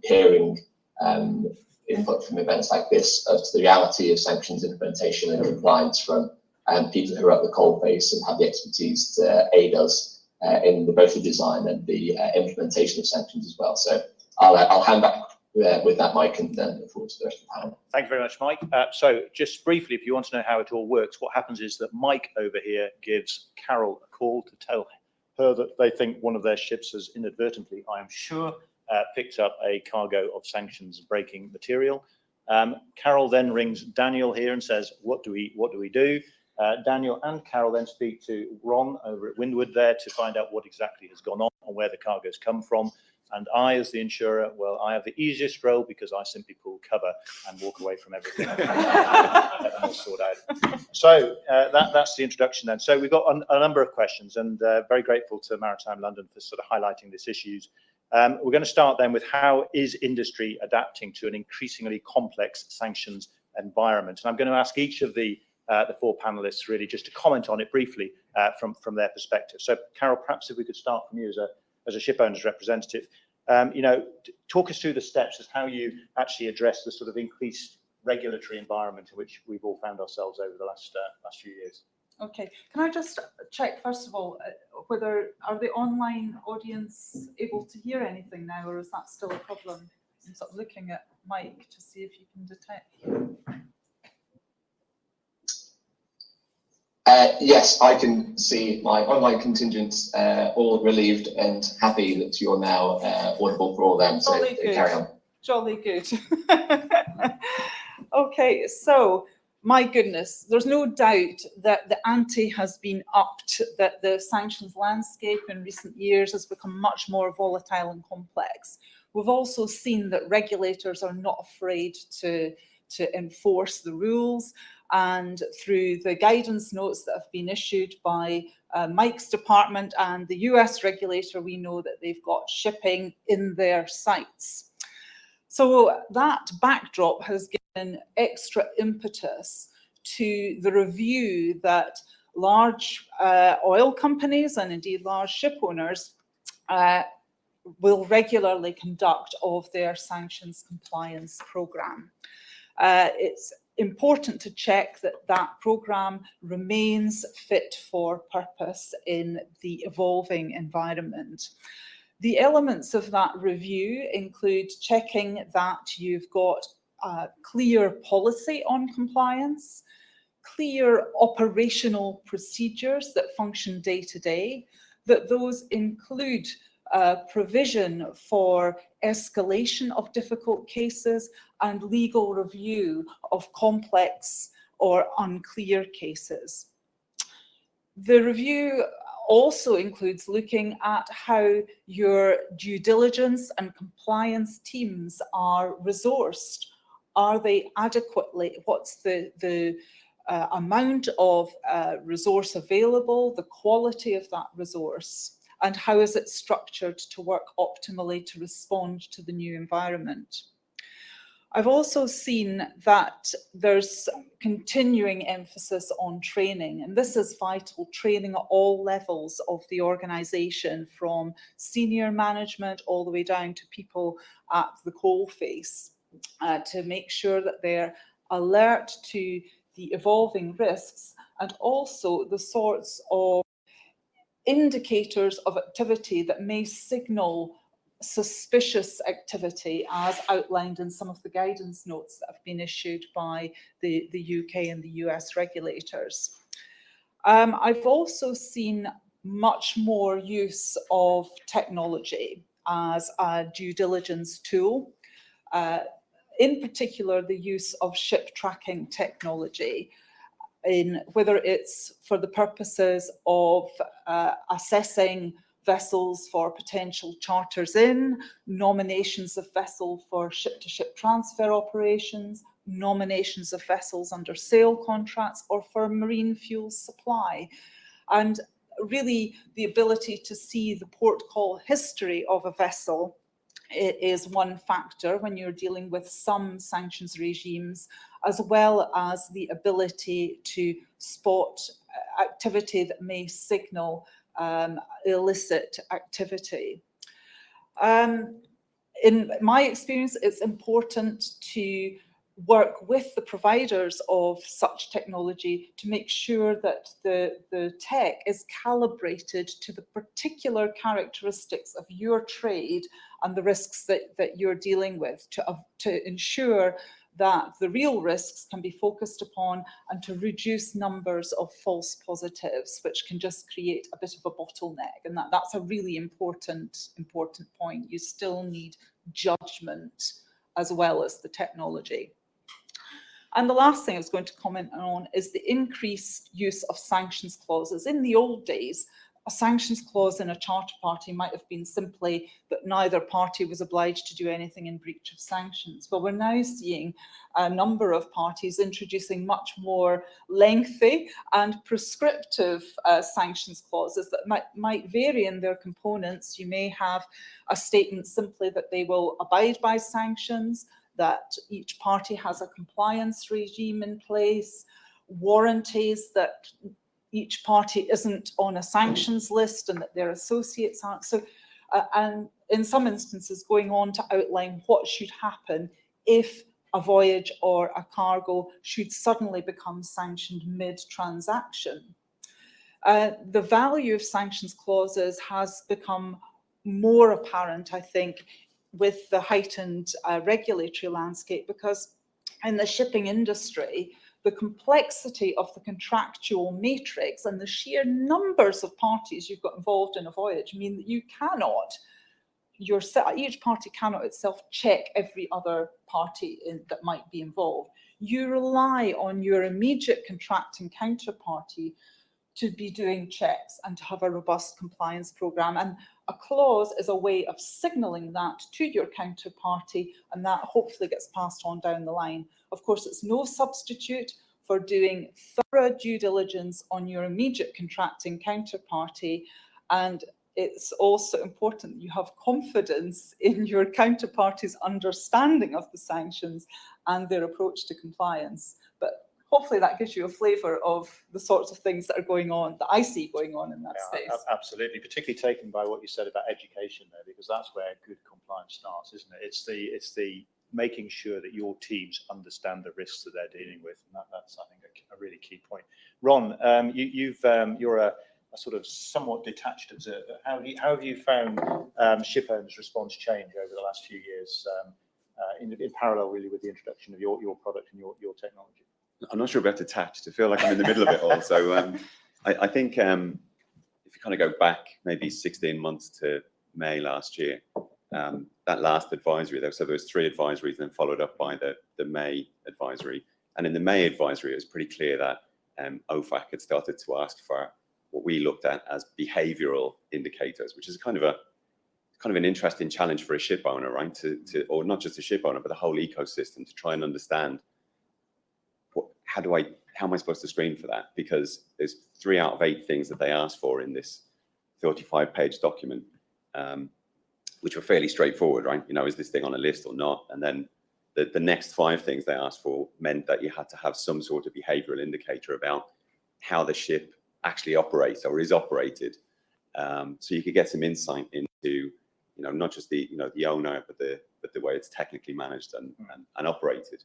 hearing input from events like this as to the reality of sanctions implementation and compliance from people who are at the coalface and have the expertise to aid us in both the design and the implementation of sanctions as well. So I'll hand back with that, Mike, and then look forward to the rest of the panel. Thank you very much, Mike. So just briefly, if you want to know how it all works, what happens is that Mike over here gives Carol a call to tell her that they think one of their ships has inadvertently, I am sure, picked up a cargo of sanctions breaking material. Carol then rings Daniel here and says, what do we do? Daniel and Carol then speak to Ron over at Windward there to find out what exactly has gone on and where the cargo's come from. And I, as the insurer, well, I have the easiest role because I simply pull cover and walk away from everything. All sort out. So that's the introduction then. So we've got a number of questions, and very grateful to Maritime London for sort of highlighting these issues. We're going to start then with how is industry adapting to an increasingly complex sanctions environment. And I'm going to ask each of the four panelists really just to comment on it briefly from their perspective. So Carol, perhaps if we could start from you as a ship owner's representative, talk us through the steps as how you actually address the sort of increased regulatory environment in which we've all found ourselves over the last few years. Okay, can I just check first of all whether are the online audience able to hear anything now, or is that still a problem? I'm sort of looking at Mike to see if you can detect. Yes, I can see my online contingents all relieved and happy that you're now audible for all them. So carry on. Jolly good. Okay, so my goodness, there's no doubt that the ante has been upped, that the sanctions landscape in recent years has become much more volatile and complex. We've also seen that regulators are not afraid to enforce the rules. And through the guidance notes that have been issued by Mike's department and the US regulator, we know that they've got shipping in their sights. So that backdrop has given extra impetus to the review that large oil companies and indeed large ship owners will regularly conduct of their sanctions compliance program. It's important to check that that program remains fit for purpose in the evolving environment. The elements of that review include checking that you've got clear policy on compliance, clear operational procedures that function day to day, that those include provision for escalation of difficult cases and legal review of complex or unclear cases. The review also includes looking at how your due diligence and compliance teams are resourced. Are they adequately? What's the amount of resource available, the quality of that resource? And how is it structured to work optimally to respond to the new environment? I've also seen that there's continuing emphasis on training, and this is vital, training at all levels of the organisation, from senior management all the way down to people at the coalface, to make sure that they're alert to the evolving risks and also the sorts of indicators of activity that may signal suspicious activity, as outlined in some of the guidance notes that have been issued by the UK and the US regulators. I've also seen much more use of technology as a due diligence tool, in particular the use of ship tracking technology, in whether it's for the purposes of assessing vessels for potential charters in, nominations of vessel for ship-to-ship transfer operations, nominations of vessels under sale contracts, or for marine fuel supply. And really the ability to see the port call history of a vessel is one factor when you're dealing with some sanctions regimes, as well as the ability to spot activity that may signal illicit activity. in my experience, it's important to work with the providers of such technology to make sure that the tech is calibrated to the particular characteristics of your trade and the risks that you're dealing with, to ensure that the real risks can be focused upon and to reduce numbers of false positives, which can just create a bit of a bottleneck. And that's a really important point. You still need judgment as well as the technology. And the last thing I was going to comment on is the increased use of sanctions clauses. In the old days, a sanctions clause in a charter party might have been simply that neither party was obliged to do anything in breach of sanctions. But we're now seeing a number of parties introducing much more lengthy and prescriptive sanctions clauses that might vary in their components. You may have a statement simply that they will abide by sanctions, that each party has a compliance regime in place, warranties that each party isn't on a sanctions list and that their associates aren't. So, and in some instances, going on to outline what should happen if a voyage or a cargo should suddenly become sanctioned mid-transaction. The value of sanctions clauses has become more apparent, I think, with the heightened regulatory landscape, because in the shipping industry, the complexity of the contractual matrix and the sheer numbers of parties you've got involved in a voyage mean that you cannot, each party cannot itself check every other party that might be involved. You rely on your immediate contracting counterparty to be doing checks and to have a robust compliance program. And a clause is a way of signalling that to your counterparty, and that hopefully gets passed on down the line. Of course, it's no substitute for doing thorough due diligence on your immediate contracting counterparty. And it's also important that you have confidence in your counterparty's understanding of the sanctions and their approach to compliance. But hopefully that gives you a flavour of the sorts of things that are going on, that I see going on in that space. Absolutely, particularly taken by what you said about education there, because that's where good compliance starts, isn't it? It's the making sure that your teams understand the risks that they're dealing with, and that's, I think, a really key point. Ron, you're a sort of somewhat detached observer. How have you found Shipowns' response change over the last few years, in parallel really with the introduction of your product and your technology? I'm not sure about detached. I feel like I'm in the middle of it all. So I think if you kind of go back maybe 16 months to May last year, that last advisory, so there was 3 advisories and then followed up by the May advisory. And in the May advisory, it was pretty clear that OFAC had started to ask for what we looked at as behavioural indicators, which is kind of an interesting challenge for a ship owner, right? Or not just a ship owner, but the whole ecosystem to try and understand how am I supposed to screen for that? Because there's 3 out of 8 things that they asked for in this 35-page document, which were fairly straightforward, right? You know, is this thing on a list or not? And then the next 5 things they asked for meant that you had to have some sort of behavioural indicator about how the ship actually operates or is operated, so you could get some insight into, not just the owner, but the way it's technically managed and operated.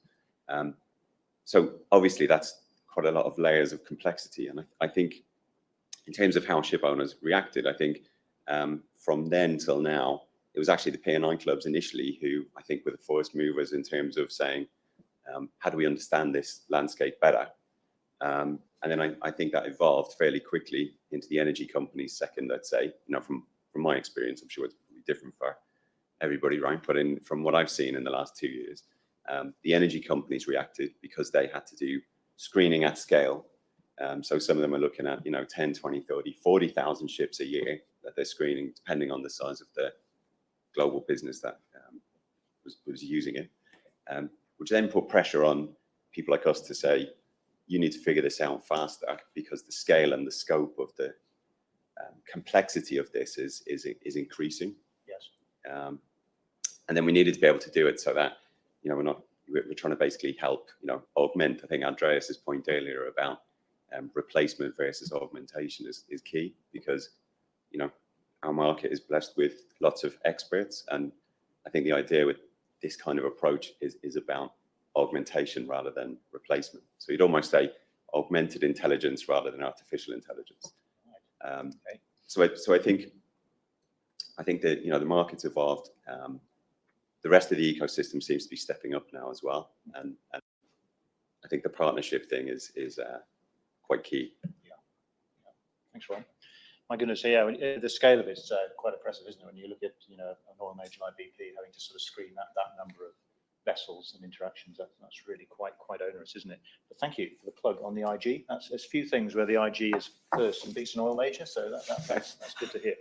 So obviously that's quite a lot of layers of complexity. And I think in terms of how ship owners reacted, I think from then till now, it was actually the P&I clubs initially who I think were the first movers in terms of saying, how do we understand this landscape better? And then I think that evolved fairly quickly into the energy companies second, I'd say. From my experience, I'm sure it's probably different for everybody, right? But from what I've seen in the last 2 years, the energy companies reacted because they had to do screening at scale. So some of them are looking at 10, 20, 30, 40,000 ships a year that they're screening, depending on the size of the global business that was using it, which then put pressure on people like us to say, you need to figure this out faster, because the scale and the scope of the complexity of this is increasing. Yes. And then we needed to be able to do it so that we're trying to basically help augment. I think Andreas's point earlier about replacement versus augmentation is key, because our market is blessed with lots of experts, and I think the idea with this kind of approach is about augmentation rather than replacement. So you'd almost say augmented intelligence rather than artificial intelligence. So I think that, you know, the market's evolved. The rest of the ecosystem seems to be stepping up now as well, and I think the partnership thing is quite key. Yeah. Thanks, Ron. My goodness, yeah, the scale of it's quite impressive, isn't it? When you look at, you know, an oil major like BP having to sort of screen that number of vessels and interactions, that's really quite onerous, isn't it? But thank you for the plug on the IG. There's few things where the IG is first and beats an oil major, so that's good to hear.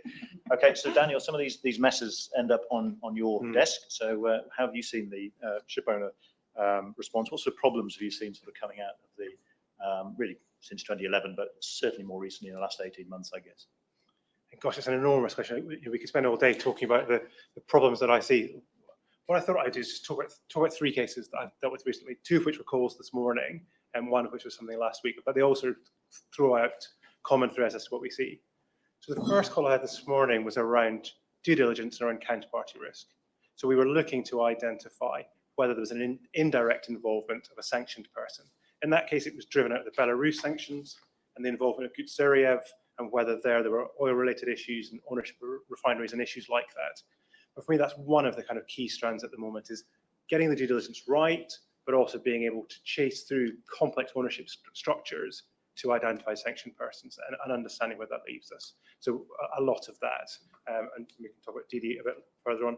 Okay, so Daniel, some of these messes end up on your desk. So how have you seen the ship owner response? What sort of problems have you seen sort of coming out of the really since 2011, but certainly more recently in the last 18 months, I guess? Gosh, it's an enormous question. We could spend all day talking about the problems that I see. What I thought I'd do is just talk about 3 cases that I've dealt with recently, 2 of which were calls this morning, and 1 of which was something last week. But they also throw out common threads as to what we see. So the first call I had this morning was around due diligence and around counterparty risk. So we were looking to identify whether there was an indirect involvement of a sanctioned person. In that case, it was driven out of the Belarus sanctions and the involvement of Gutseriev, and whether there were oil-related issues and ownership of refineries and issues like that. But for me, that's one of the kind of key strands at the moment, is getting the due diligence right, but also being able to chase through complex ownership structures to identify sanctioned persons and understanding where that leaves us. So a lot of that, and we can talk about DD a bit further on.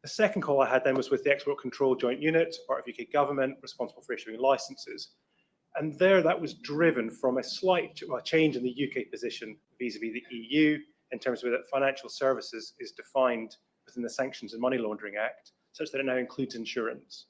The second call I had then was with the Export Control Joint Unit, part of UK government, responsible for issuing licenses. And there, that was driven from a slight change in the UK position vis-a-vis the EU, in terms of that financial services is defined within the Sanctions and Money Laundering Act, such that it now includes insurance.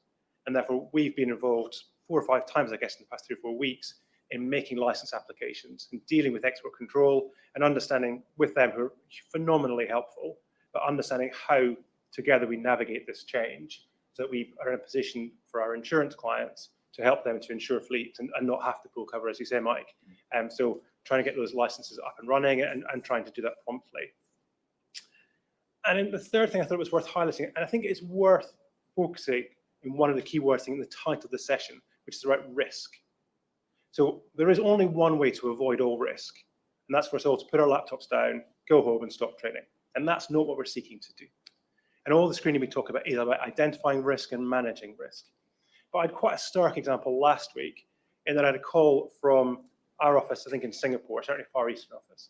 And therefore, we've been involved 4 or 5 times, I guess, in the past 3 or 4 weeks in making license applications and dealing with export control and understanding with them, who are phenomenally helpful, but understanding how together we navigate this change so that we are in a position for our insurance clients to help them to insure fleets and not have to pull cover, as you say, Mike. So trying to get those licenses up and running and trying to do that promptly. And then the third thing I thought was worth highlighting, and I think it's worth focusing in one of the key words in the title of the session, which is about risk. So there is only one way to avoid all risk, and that's for us all to put our laptops down, go home and stop trading. And that's not what we're seeking to do. And all the screening we talk about is about identifying risk and managing risk. But I had quite a stark example last week in that I had a call from our office, I think in Singapore, certainly Far Eastern office.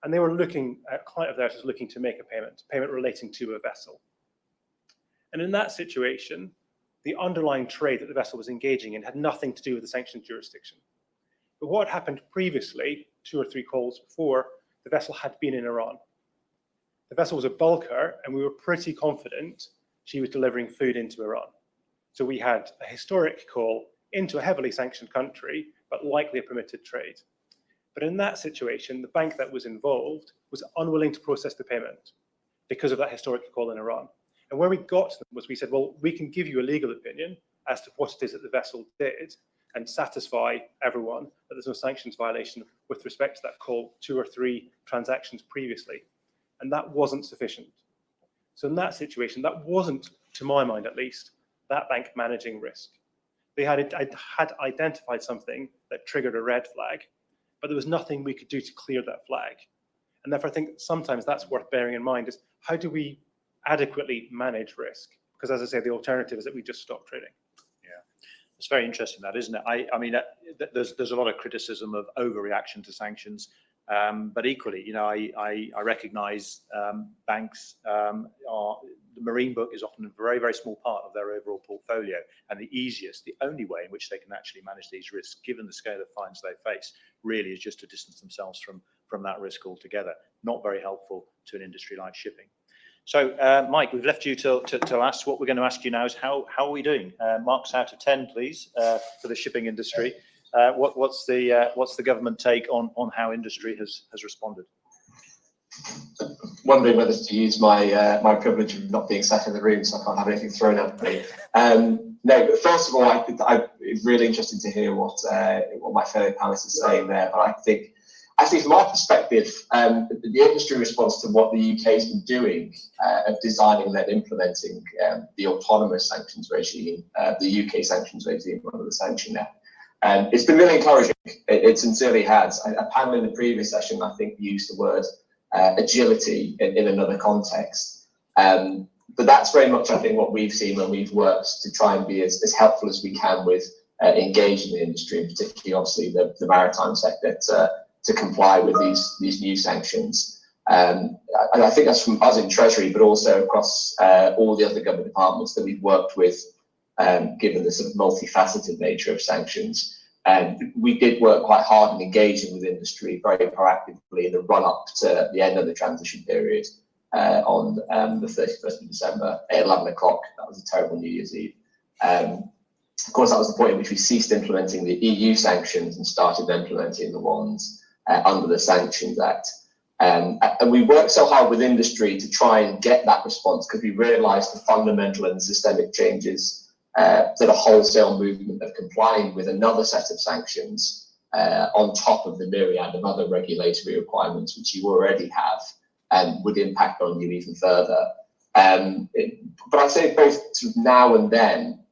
And they were looking, a client of theirs was looking to make a payment relating to a vessel. And in that situation, the underlying trade that the vessel was engaging in had nothing to do with the sanctioned jurisdiction. But what had happened previously, 2 or 3 calls before, the vessel had been in Iran. The vessel was a bulker, and we were pretty confident she was delivering food into Iran. So we had a historic call into a heavily sanctioned country, but likely a permitted trade. But in that situation, the bank that was involved was unwilling to process the payment because of that historic call in Iran. And where we got to them was we said, well, we can give you a legal opinion as to what it is that the vessel did and satisfy everyone that there's no sanctions violation with respect to that call 2 or 3 transactions previously. And that wasn't sufficient. So in that situation, that wasn't, to my mind at least, that bank managing risk. They had identified something that triggered a red flag, but there was nothing we could do to clear that flag. And therefore, I think sometimes that's worth bearing in mind, is how do we adequately manage risk? Because as I say, the alternative is that we just stop trading. Yeah, it's very interesting, that, isn't it? I mean, there's a lot of criticism of overreaction to sanctions. But equally, you know, I recognise banks the marine book is often a very, very small part of their overall portfolio, and the only way in which they can actually manage these risks, given the scale of fines they face, really is just to distance themselves from that risk altogether. Not very helpful to an industry like shipping. So, Mike, we've left you to ask. What we're going to ask you now is how are we doing? Marks out of 10, please, for the shipping industry. What's the government take on how industry has responded? Wondering whether to use my privilege of not being sat in the room, so I can't have anything thrown at me. No, but first of all, it's really interesting to hear what my fellow panelists are saying there. But I think I think from my perspective, the industry response to what the UK has been doing of designing and then implementing the autonomous sanctions regime, the UK sanctions regime under the Sanction Act, it's been really encouraging. It sincerely has. A panel in the previous session, I think, used the word agility in another context. But that's very much, I think, what we've seen when we've worked to try and be as helpful as we can with engaging the industry, and particularly, obviously, the maritime sector to comply with these new sanctions. And I think that's from us in Treasury, but also across all the other government departments that we've worked with, given the sort of multifaceted nature of sanctions. And we did work quite hard in engaging with industry very proactively in the run-up to the end of the transition period on the 31st of December at 11 o'clock. That was a terrible New Year's Eve. Of course, that was the point at which we ceased implementing the EU sanctions and started implementing the ones under the Sanctions Act. And we worked so hard with industry to try and get that response because we realised the fundamental and systemic changes that a wholesale movement of complying with another set of sanctions on top of the myriad of other regulatory requirements which you already have and would impact on you even further. But I'd say both sort of now and then,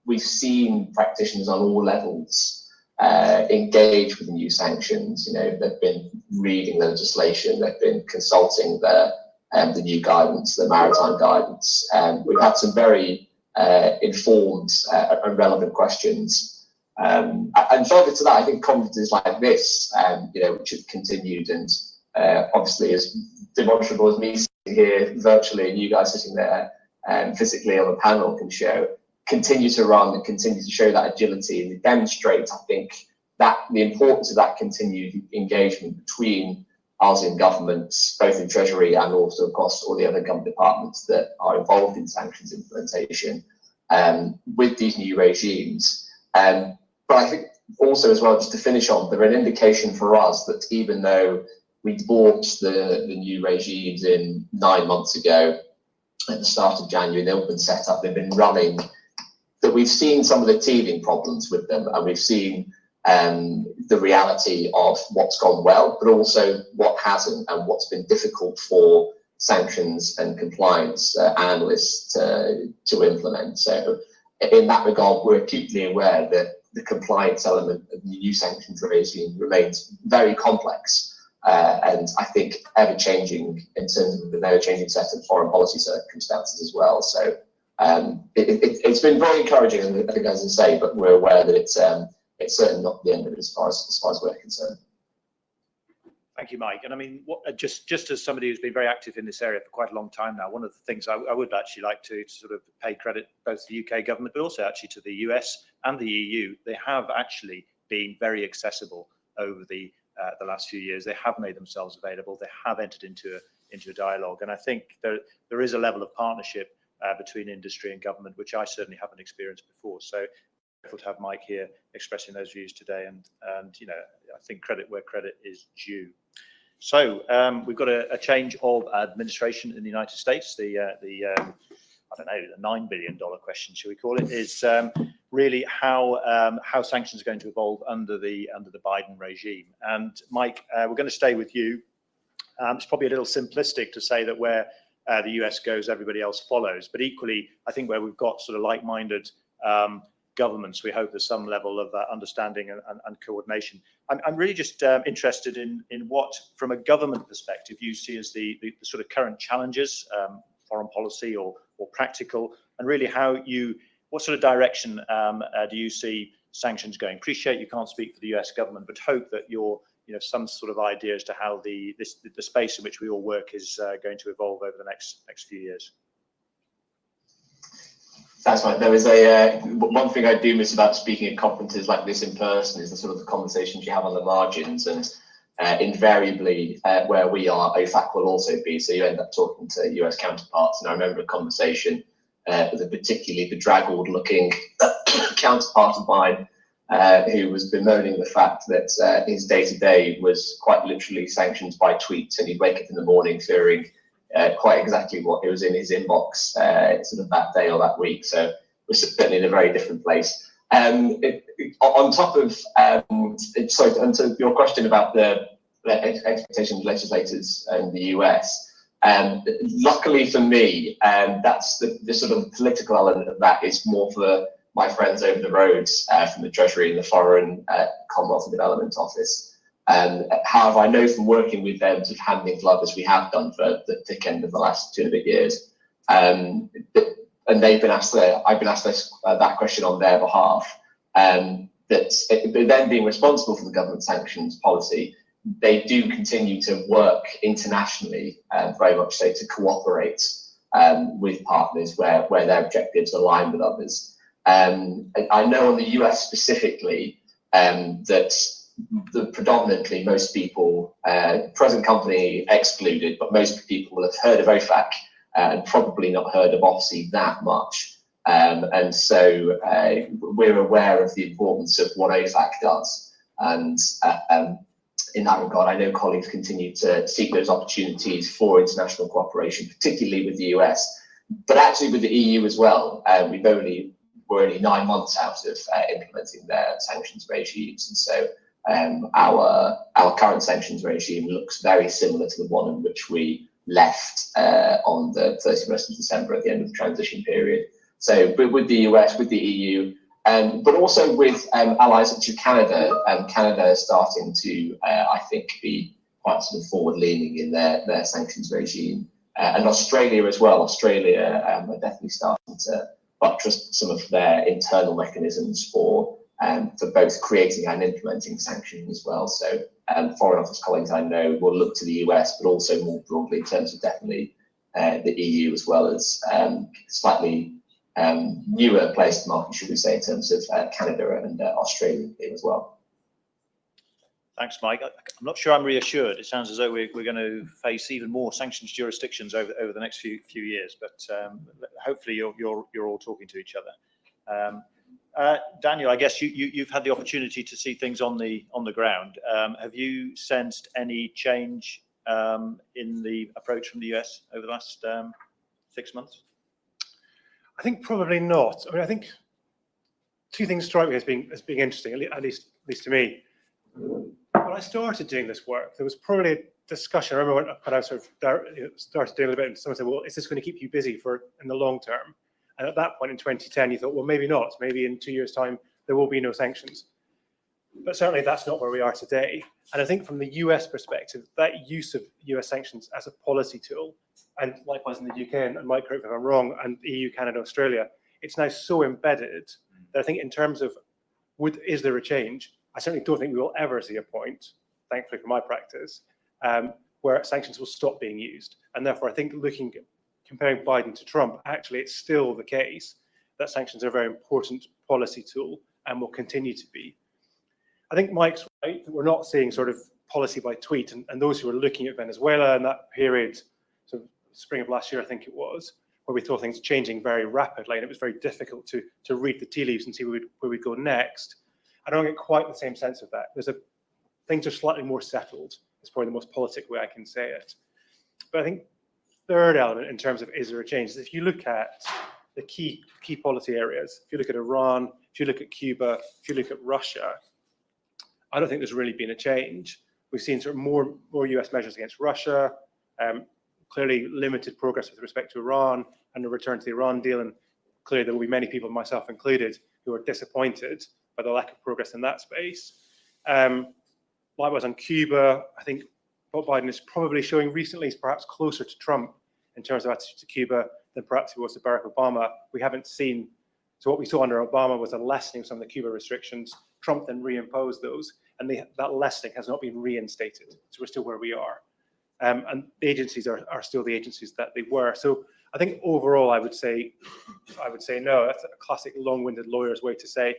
we've seen practitioners on all levels engage with the new sanctions. You know, they've been reading the legislation, they've been consulting the new guidance, the maritime guidance. We've had some very informed and relevant questions. And further to that, I think conferences like this, you know, which have continued and obviously as demonstrable as me sitting here virtually and you guys sitting there physically on the panel can show, continue to run and continue to show that agility, and it demonstrates, I think, that the importance of that continued engagement between us in governments, both in Treasury and also across all the other government departments that are involved in sanctions implementation with these new regimes. But I think also as well, just to finish on, they're an indication for us that even though we bought the new regimes in 9 months ago at the start of January, they've been set up, they've been running, that we've seen some of the teething problems with them, and we've seen the reality of what's gone well, but also what hasn't and what's been difficult for sanctions and compliance analysts to implement. So in that regard, we're acutely aware that the compliance element of the new sanctions regime remains very complex and I think ever-changing in terms of the ever-changing set of foreign policy circumstances as well. So it's been very encouraging, I think, as I say, but we're aware that it's certainly not the end of it as far as we're concerned. Thank you, Mike. And I mean, just as somebody who's been very active in this area for quite a long time now, one of the things I would actually like to sort of pay credit both to the UK government, but also actually to the US and the EU. They have actually been very accessible over the last few years. They have made themselves available. They have entered into a dialogue, and I think there is a level of partnership between industry and government, which I certainly haven't experienced before. So grateful to have Mike here expressing those views today, and you know, I think credit where credit is due. So we've got a change of administration in the United States. The I don't know, the $9 billion question, shall we call it, is really how sanctions are going to evolve under the Biden regime. And Mike, we're going to stay with you. It's probably a little simplistic to say that where the US goes, everybody else follows. But equally, I think where we've got sort of like-minded governments, we hope there's some level of understanding and coordination. I'm really just interested in what, from a government perspective, you see as the sort of current challenges, foreign policy or practical, and really what sort of direction do you see sanctions going? Appreciate you can't speak for the US government, but hope that some sort of idea as to how the space in which we all work is going to evolve over the next few years. That's right. There is one thing I do miss about speaking at conferences like this in person is the sort of the conversations you have on the margins, and invariably where we are, OFAC will also be. So you end up talking to US counterparts, and I remember a conversation with a particularly bedraggled looking counterpart of mine who was bemoaning the fact that his day-to-day was quite literally sanctions by tweets, and he'd wake up in the morning fearing quite exactly what it was in his inbox sort of that day or that week. So we're certainly in a very different place. On top of, sorry, and to your question about the expectation of legislators in the US. Luckily for me, that's the sort of political element of that is more for my friends over the road from the Treasury and the Foreign Commonwealth and Development Office. However, I know from working with them, sort of hand in glove as we have done for the thick end of the last 2.5 years, and I've been asked that question on their behalf. That them being responsible for the government sanctions policy, they do continue to work internationally, very much so, to cooperate with partners where their objectives align with others. I know on the US specifically that predominantly most people, present company excluded, but most people will have heard of OFAC and probably not heard of OFSI that much. And so we're aware of the importance of what OFAC does. And in that regard, I know colleagues continue to seek those opportunities for international cooperation, particularly with the US, but actually with the EU as well. We're only 9 months out of implementing their sanctions regimes. And so our current sanctions regime looks very similar to the one in which we left on the 31st of December at the end of the transition period. So with the US, with the EU, but also with allies such as Canada. Canada is starting to, I think, be quite sort of forward-leaning in their sanctions regime. And Australia as well. Australia are definitely starting to buttress some of their internal mechanisms for both creating and implementing sanctions as well. So Foreign Office colleagues I know will look to the US, but also more broadly in terms of definitely the EU, as well as slightly newer placed market, should we say, in terms of Canada and Australia as well. Thanks, Mike. I'm not sure I'm reassured. It sounds as though we're going to face even more sanctions jurisdictions over the next few years, but hopefully you're all talking to each other. Daniel, I guess you've had the opportunity to see things on the ground. Have you sensed any change in the approach from the US over the last 6 months? I think probably not. I mean, I think two things strike me as being interesting, at least to me. When I started doing this work, there was probably a discussion. I remember when I sort of started doing a bit, and someone said, "Well, is this going to keep you busy in the long term?" And at that point in 2010, you thought, well, maybe not. Maybe in 2 years' time, there will be no sanctions. But certainly that's not where we are today. And I think from the US perspective, that use of US sanctions as a policy tool, and likewise in the UK, and Mike, correct me if I'm wrong, and EU, Canada, Australia, it's now so embedded that I think in terms of is there a change, I certainly don't think we will ever see a point, thankfully for my practice, where sanctions will stop being used. And therefore, I think comparing Biden to Trump, actually, it's still the case that sanctions are a very important policy tool and will continue to be. I think Mike's right that we're not seeing sort of policy by tweet, and those who were looking at Venezuela in that period, so spring of last year, I think it was, where we thought things changing very rapidly, and it was very difficult to read the tea leaves and see where we'd go next. I don't get quite the same sense of that. Things are slightly more settled. It's probably the most politic way I can say it. But I think third element in terms of is there a change is if you look at the key policy areas, if you look at Iran, if you look at Cuba, if you look at Russia, I don't think there's really been a change. We've seen sort of more US measures against Russia, clearly limited progress with respect to Iran and a return to the Iran deal. And clearly there will be many people, myself included, who are disappointed by the lack of progress in that space. Likewise on Cuba, I think what Biden is probably showing recently is perhaps closer to Trump in terms of attitude to Cuba than perhaps he was to Barack Obama. We haven't seen, so what we saw under Obama was a lessening of some of the Cuba restrictions. Trump then reimposed those, and that lessening has not been reinstated. So we're still where we are. And the agencies are still the agencies that they were. So I think overall, I would say no. That's a classic long-winded lawyer's way to say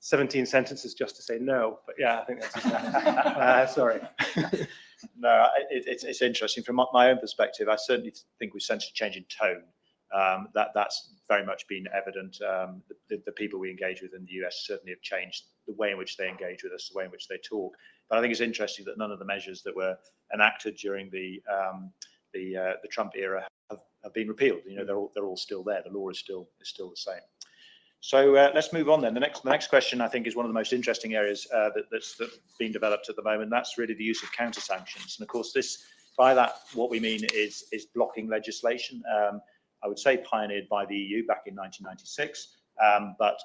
17 sentences just to say no. But yeah, I think that's sorry. No, it's interesting. From my own perspective, I certainly think we've sensed a change in tone. That's very much been evident. The people we engage with in the US certainly have changed the way in which they engage with us, the way in which they talk. But I think it's interesting that none of the measures that were enacted during the Trump era have been repealed. You know, they're all still there. The law is still the same. So let's move on then. The next question, I think, is one of the most interesting areas that's being developed at the moment. That's really the use of counter sanctions. And of course, by that, what we mean is blocking legislation. I would say pioneered by the EU back in 1996, but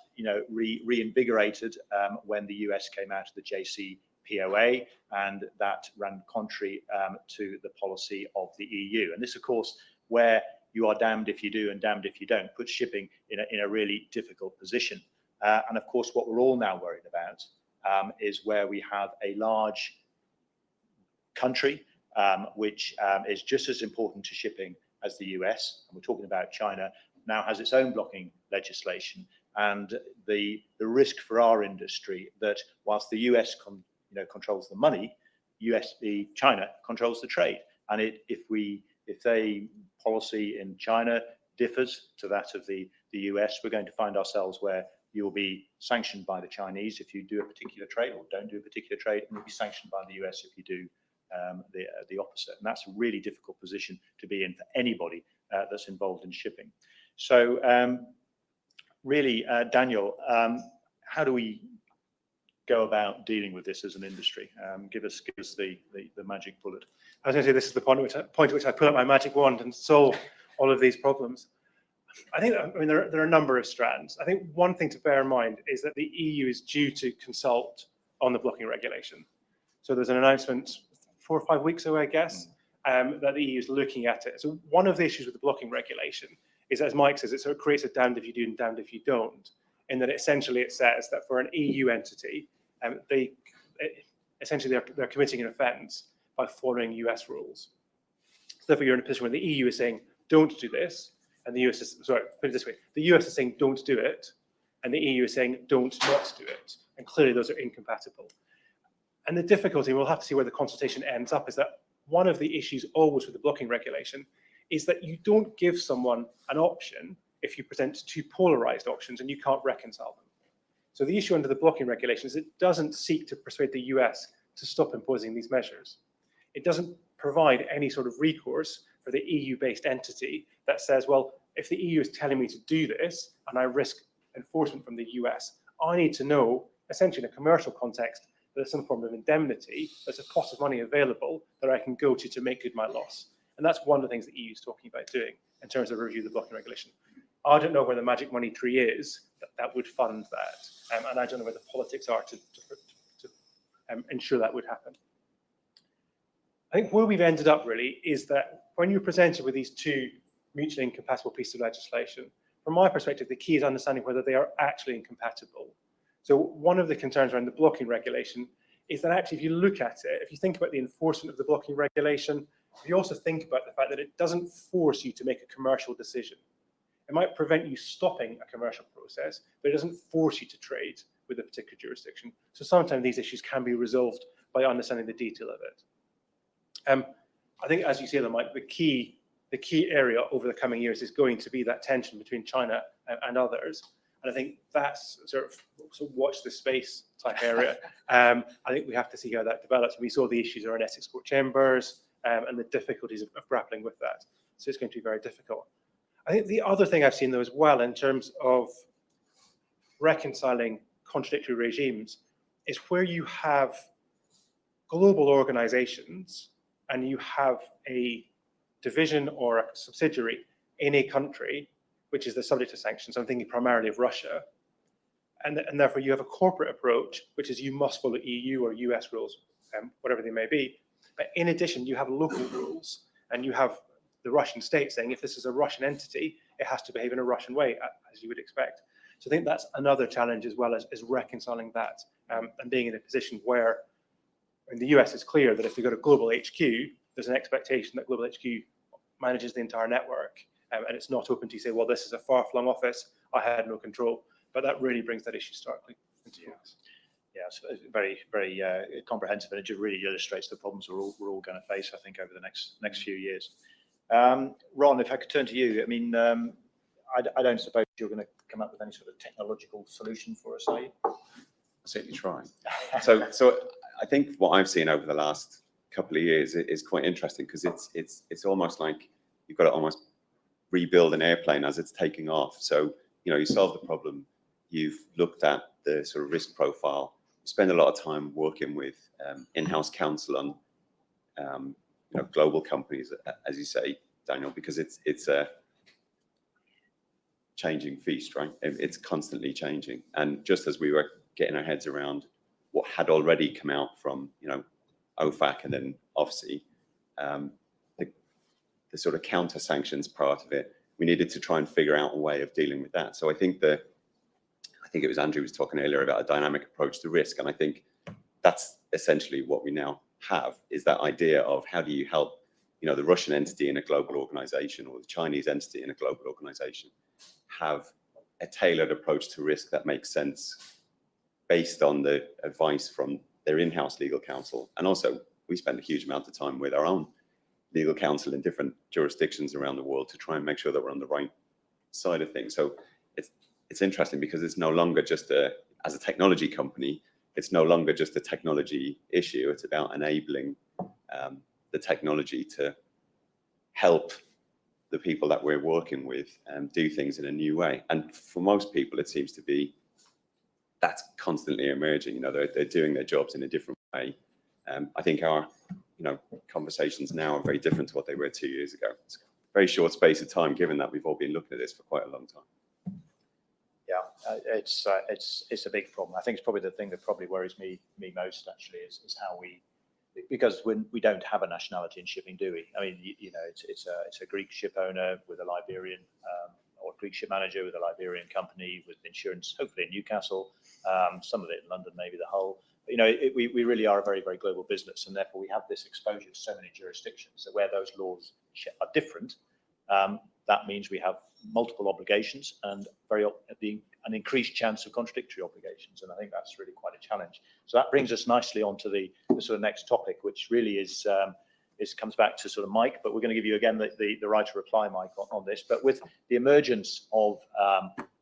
reinvigorated when the US came out of the JCPOA, and that ran contrary to the policy of the EU. And this, of course, where you are damned if you do and damned if you don't, puts shipping in a really difficult position. And of course, what we're all now worried about is where we have a large country which is just as important to shipping as the US, and we're talking about China, now has its own blocking legislation. And the risk for our industry that whilst the US controls the money, China controls the trade. And if they policy in China differs to that of the US, we're going to find ourselves where you'll be sanctioned by the Chinese if you do a particular trade or don't do a particular trade, and you'll be sanctioned by the US if you do the opposite. And that's a really difficult position to be in for anybody that's involved in shipping. So really, Daniel, how do we go about dealing with this as an industry? Give us the magic bullet. I was going to say this is the point at which I pull out my magic wand and solve all of these problems. I think there are a number of strands. I think one thing to bear in mind is that the EU is due to consult on the blocking regulation. So there's an announcement 4 or 5 weeks ago, I guess, that the EU is looking at it. So one of the issues with the blocking regulation is, as Mike says, it sort of creates a damned if you do and damned if you don't, in that essentially it says that for an EU entity, they're committing an offence by following US rules. So therefore, you're in a position where the EU is saying, don't do this, and the US is, sorry, put it this way, the US is saying, don't do it, and the EU is saying, don't not do it. And clearly those are incompatible. And the difficulty, we'll have to see where the consultation ends up, is that one of the issues always with the blocking regulation is that you don't give someone an option if you present two polarized options and you can't reconcile them. So the issue under the blocking regulation is it doesn't seek to persuade the US to stop imposing these measures. It doesn't provide any sort of recourse for the EU-based entity that says, well, if the EU is telling me to do this and I risk enforcement from the US, I need to know, essentially in a commercial context, that there's some form of indemnity, there's a pot of money available that I can go to make good my loss. And that's one of the things the EU is talking about doing in terms of review of the blocking regulation. I don't know where the magic money tree is that would fund that, and I don't know where the politics are to ensure that would happen. I think where we've ended up really is that when you're presented with these two mutually incompatible pieces of legislation, from my perspective, the key is understanding whether they are actually incompatible. So one of the concerns around the blocking regulation is that actually, if you look at it, if you think about the enforcement of the blocking regulation, if you also think about the fact that it doesn't force you to make a commercial decision. It might prevent you stopping a commercial process, but it doesn't force you to trade with a particular jurisdiction. So sometimes these issues can be resolved by understanding the detail of it. I think, as you say, Mike, the key area over the coming years is going to be that tension between China and others. And I think that's sort of watch the space type area. I think we have to see how that develops. We saw the issues around export chambers and the difficulties of grappling with that. So it's going to be very difficult. I think the other thing I've seen, though, as well, in terms of reconciling contradictory regimes, is where you have global organizations and you have a division or a subsidiary in a country which is the subject of sanctions. I'm thinking primarily of Russia. And therefore, you have a corporate approach, which is you must follow EU or US rules, whatever they may be. But in addition, you have local rules, and you have the Russian state saying if this is a Russian entity, it has to behave in a Russian way, as you would expect. So I think that's another challenge as well as reconciling that and being in a position where in the US it's clear that if they go to global HQ, there's an expectation that global HQ manages the entire network. And it's not open to say, well, this is a far-flung office, I had no control. But that really brings that issue starkly into use. Yeah, it's very, very comprehensive, and it just really illustrates the problems we're all going to face, I think, over the next few years. Ron, if I could turn to you, I mean, I don't suppose you're going to come up with any sort of technological solution for us, are you? I'll certainly try. So I think what I've seen over the last couple of years is quite interesting, because it's almost like you've got to almost rebuild an airplane as it's taking off. So you solve the problem you've looked at the sort of risk profile, you spend a lot of time working with in-house counsel on global companies, as you say, Daniel, because it's a changing feast, right? It's constantly changing. And just as we were getting our heads around what had already come out from, OFAC and then OFSI, the sort of counter sanctions part of it, we needed to try and figure out a way of dealing with that. So I think it was Andrew was talking earlier about a dynamic approach to risk. And I think that's essentially what we now have, is that idea of how do you help, the Russian entity in a global organization or the Chinese entity in a global organization have a tailored approach to risk that makes sense based on the advice from their in-house legal counsel. And also we spend a huge amount of time with our own legal counsel in different jurisdictions around the world to try and make sure that we're on the right side of things. So it's interesting because it's no longer just as a technology company, it's no longer just a technology issue. It's about enabling the technology to help the people that we're working with do things in a new way. And for most people, it seems to be that's constantly emerging. They're doing their jobs in a different way. I think our conversations now are very different to what they were 2 years ago. It's a very short space of time, given that we've all been looking at this for quite a long time. Yeah, it's a big problem. I think it's probably the thing that probably worries me most actually is how because when we don't have a nationality in shipping, do we? I mean, it's a Greek ship owner with a Liberian, or a Greek ship manager with a Liberian company with insurance, hopefully in Newcastle, some of it in London, maybe the whole. We really are a very, very global business, and therefore we have this exposure to so many jurisdictions. So where those laws are different, that means we have multiple obligations and an increased chance of contradictory obligations. And I think that's really quite a challenge. So that brings us nicely onto the sort of next topic, which really comes back to sort of Mike, but we're going to give you again the right to reply, Mike, on this. But with the emergence of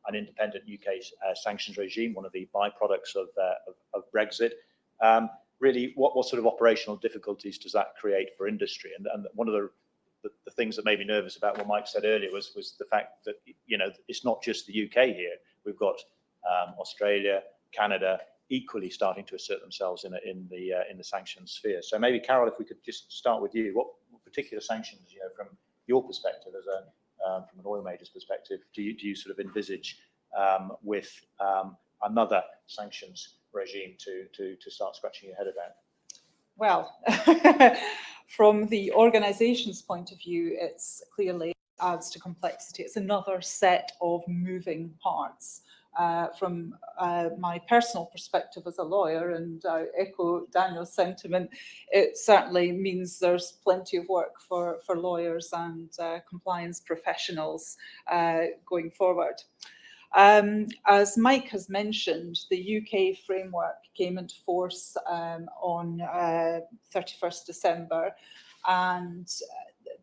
an independent UK sanctions regime, one of the byproducts of Brexit, really what sort of operational difficulties does that create for industry? And one of the things that made me nervous about what Mike said earlier was the fact that it's not just the UK here. We've got Australia, Canada, equally starting to assert themselves in the sanctions sphere. So maybe Carol, if we could just start with you, what particular sanctions, from your perspective from an oil major's perspective, do you sort of envisage with another sanctions regime to start scratching your head about? Well, from the organisation's point of view, it's clearly adds to complexity. It's another set of moving parts. From my personal perspective as a lawyer, and I echo Daniel's sentiment, it certainly means there's plenty of work for lawyers and compliance professionals going forward. As Mike has mentioned, the UK framework came into force on 31st December, and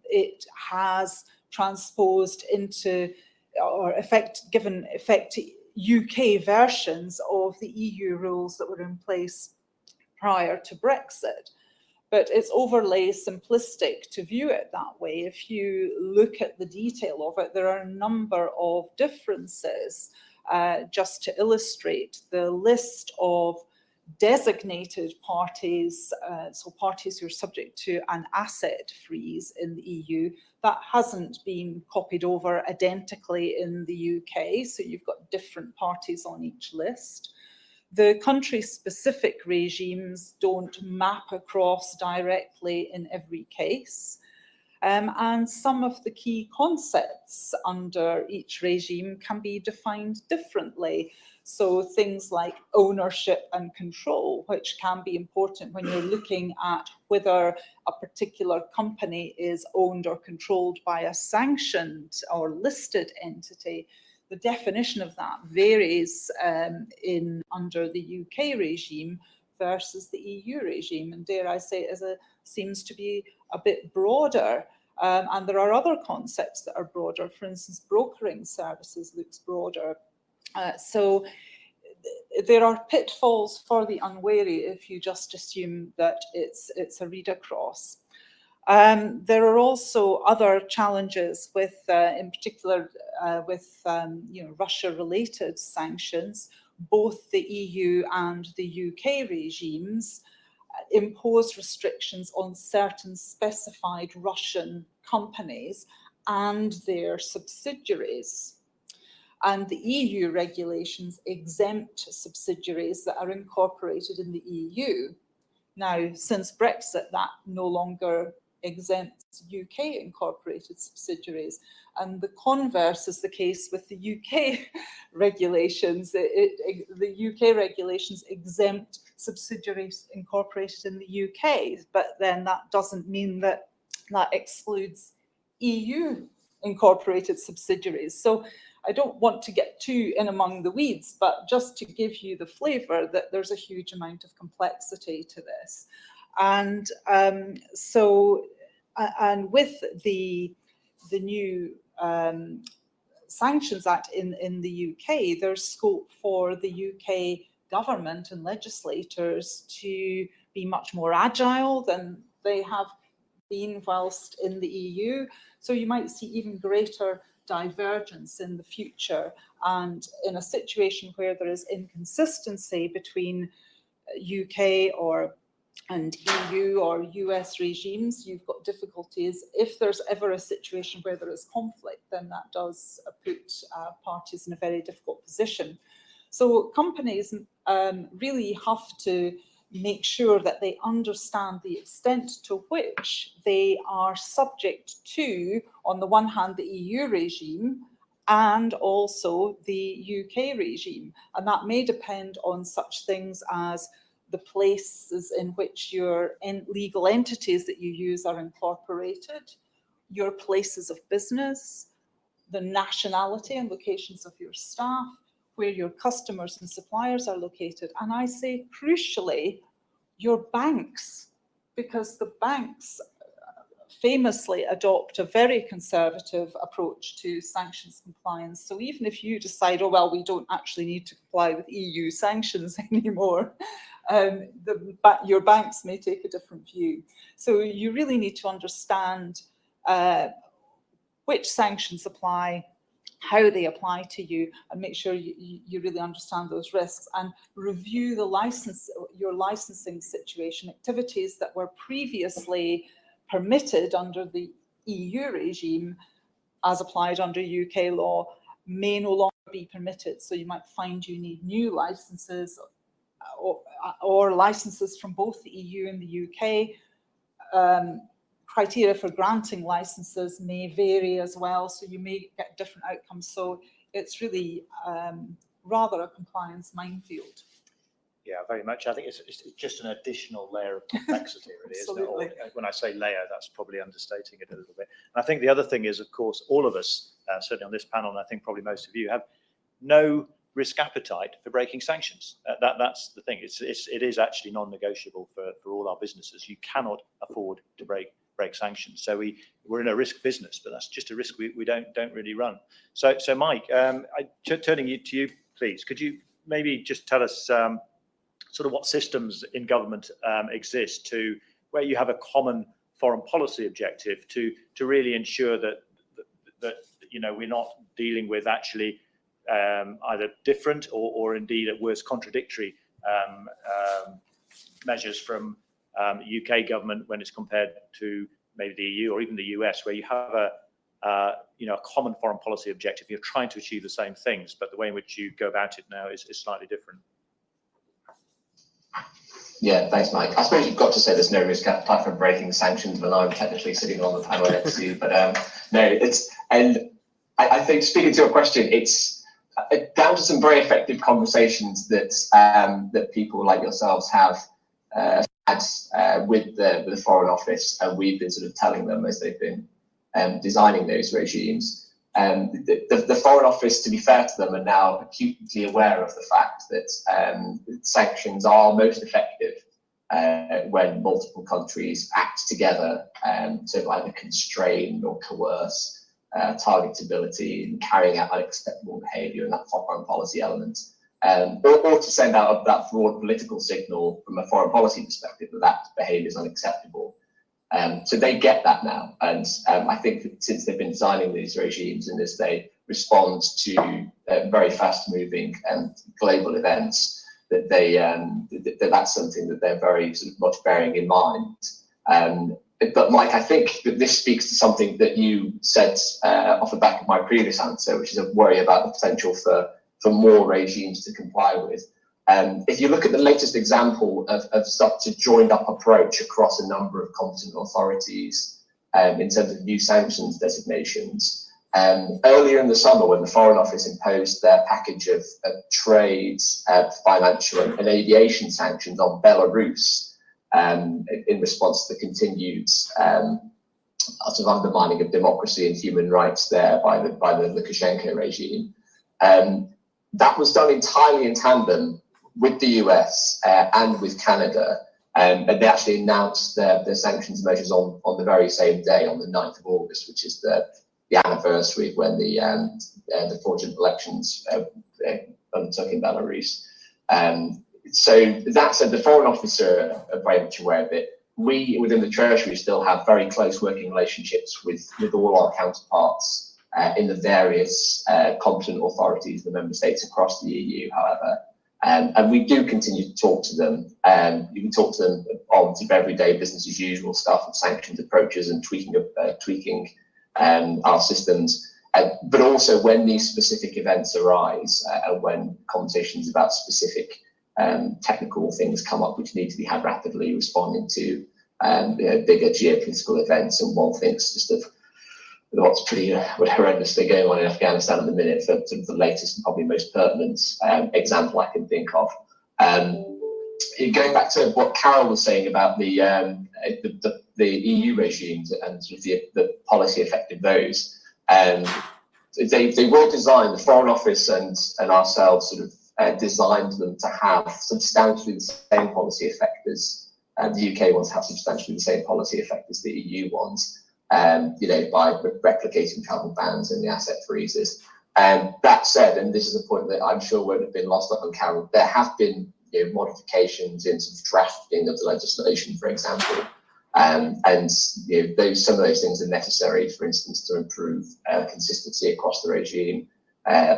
it has transposed into, or given effect to UK versions of the EU rules that were in place prior to Brexit. But it's overly simplistic to view it that way. If you look at the detail of it, there are a number of differences. Just to illustrate, the list of designated parties, so parties who are subject to an asset freeze in the EU, that hasn't been copied over identically in the UK, so you've got different parties on each list. The country-specific regimes don't map across directly in every case. And some of the key concepts under each regime can be defined differently. So things like ownership and control, which can be important when you're looking at whether a particular company is owned or controlled by a sanctioned or listed entity. The definition of that varies under the UK regime versus the EU regime, and dare I say seems to be a bit broader. And there are other concepts that are broader. For instance, brokering services looks broader. So there are pitfalls for the unwary if you just assume that it's a read across. There are also other challenges with, in particular, with Russia-related sanctions. Both the EU and the UK regimes impose restrictions on certain specified Russian companies and their subsidiaries. And the EU regulations exempt subsidiaries that are incorporated in the EU. Now, since Brexit, that no longer exempts UK incorporated subsidiaries. And the converse is the case with the UK regulations. The UK regulations exempt subsidiaries incorporated in the UK, but then that doesn't mean that that excludes EU incorporated subsidiaries. So I don't want to get too in among the weeds, but just to give you the flavour that there's a huge amount of complexity to this. And and with the new Sanctions Act in the UK, there's scope for the UK government and legislators to be much more agile than they have been whilst in the EU. So you might see even greater divergence in the future. And in a situation where there is inconsistency between UK and EU or US regimes, you've got difficulties. If there's ever a situation where there is conflict, then that does put parties in a very difficult position. So companies really have to make sure that they understand the extent to which they are subject to, on the one hand, the EU regime and also the UK regime. And that may depend on such things as the places in which your legal entities that you use are incorporated, your places of business, the nationality and locations of your staff, where your customers and suppliers are located. And I say, crucially, your banks, because the banks famously adopt a very conservative approach to sanctions compliance. So even if you decide, oh, well, we don't actually need to comply with EU sanctions anymore, your banks may take a different view. So you really need to understand which sanctions apply, how they apply to you, and make sure you really understand those risks, and review your licensing situation. Activities that were previously permitted under the EU regime as applied under UK law may no longer be permitted. So you might find you need new licenses or licenses from both the EU and the UK. Criteria for granting licenses may vary as well, so you may get different outcomes. So it's really rather a compliance minefield. Yeah, very much. I think it's just an additional layer of complexity, really, isn't it? Or, when I say layer, that's probably understating it a little bit. And I think the other thing is, of course, all of us, certainly on this panel, and I think probably most of you, have no risk appetite for breaking sanctions. That's the thing. It is actually non-negotiable for all our businesses. You cannot afford to break sanctions. So we're in a risk business, but that's just a risk we don't really run. So Mike, turning to you, please, could you maybe just tell us sort of what systems in government exist to where you have a common foreign policy objective to really ensure that we're not dealing with actually either different or indeed at worst contradictory measures from UK government when it's compared to maybe the EU or even the US, where you have a common foreign policy objective. You're trying to achieve the same things, but the way in which you go about it now is slightly different. Yeah, thanks, Mike. I suppose you've got to say there's no risk appetite for breaking sanctions when I'm technically sitting on the panel next to you, but no, I think, speaking to your question, it's down to some very effective conversations that people like yourselves have had with the Foreign Office, and we've been sort of telling them as they've been designing those regimes. The Foreign Office, to be fair to them, are now acutely aware of the fact that sanctions are most effective when multiple countries act together to either constrain or coerce targetability and carrying out unacceptable behaviour and that foreign policy element, or to send out that broad political signal from a foreign policy perspective that behaviour is unacceptable. So they get that now. And I think that since they've been designing these regimes and as they respond to very fast moving and global events, that that's something that they're very sort of much bearing in mind. But Mike, I think that this speaks to something that you said off the back of my previous answer, which is a worry about the potential for more regimes to comply with. If you look at the latest example of such a joined up approach across a number of competent authorities in terms of new sanctions designations, earlier in the summer when the Foreign Office imposed their package of trade, financial and aviation sanctions on Belarus, in response to the continued sort of undermining of democracy and human rights there by the Lukashenko regime. That was done entirely in tandem with the US and with Canada, and they actually announced their sanctions measures on the very same day, on the 9th of August, which is the anniversary of when the fraudulent elections undertook in Belarus. So that said, the Foreign Office are very much aware of it. We within the Treasury still have very close working relationships with all our counterparts in the various competent authorities, the member states across the EU, however. And we do continue to talk to them. You can talk to them on sort of everyday business as usual stuff of sanctions approaches and tweaking our systems. But also when these specific events arise and when conversations about specific technical things come up which need to be had rapidly, responding to bigger geopolitical events, and one thinks just of what's pretty horrendously going on in Afghanistan at the minute for sort of the latest and probably most pertinent example I can think of. Going back to what Carol was saying about the EU regimes and sort of the policy effect of those, they were designed, the Foreign Office and ourselves sort of designed them to have substantially the same policy effect as the UK ones have substantially the same policy effect as the EU ones. By replicating travel bans and the asset freezes. That said, and this is a point that I'm sure won't have been lost on Carol, there have been modifications in sort of drafting of the legislation, for example, and some of those things are necessary, for instance, to improve consistency across the regime,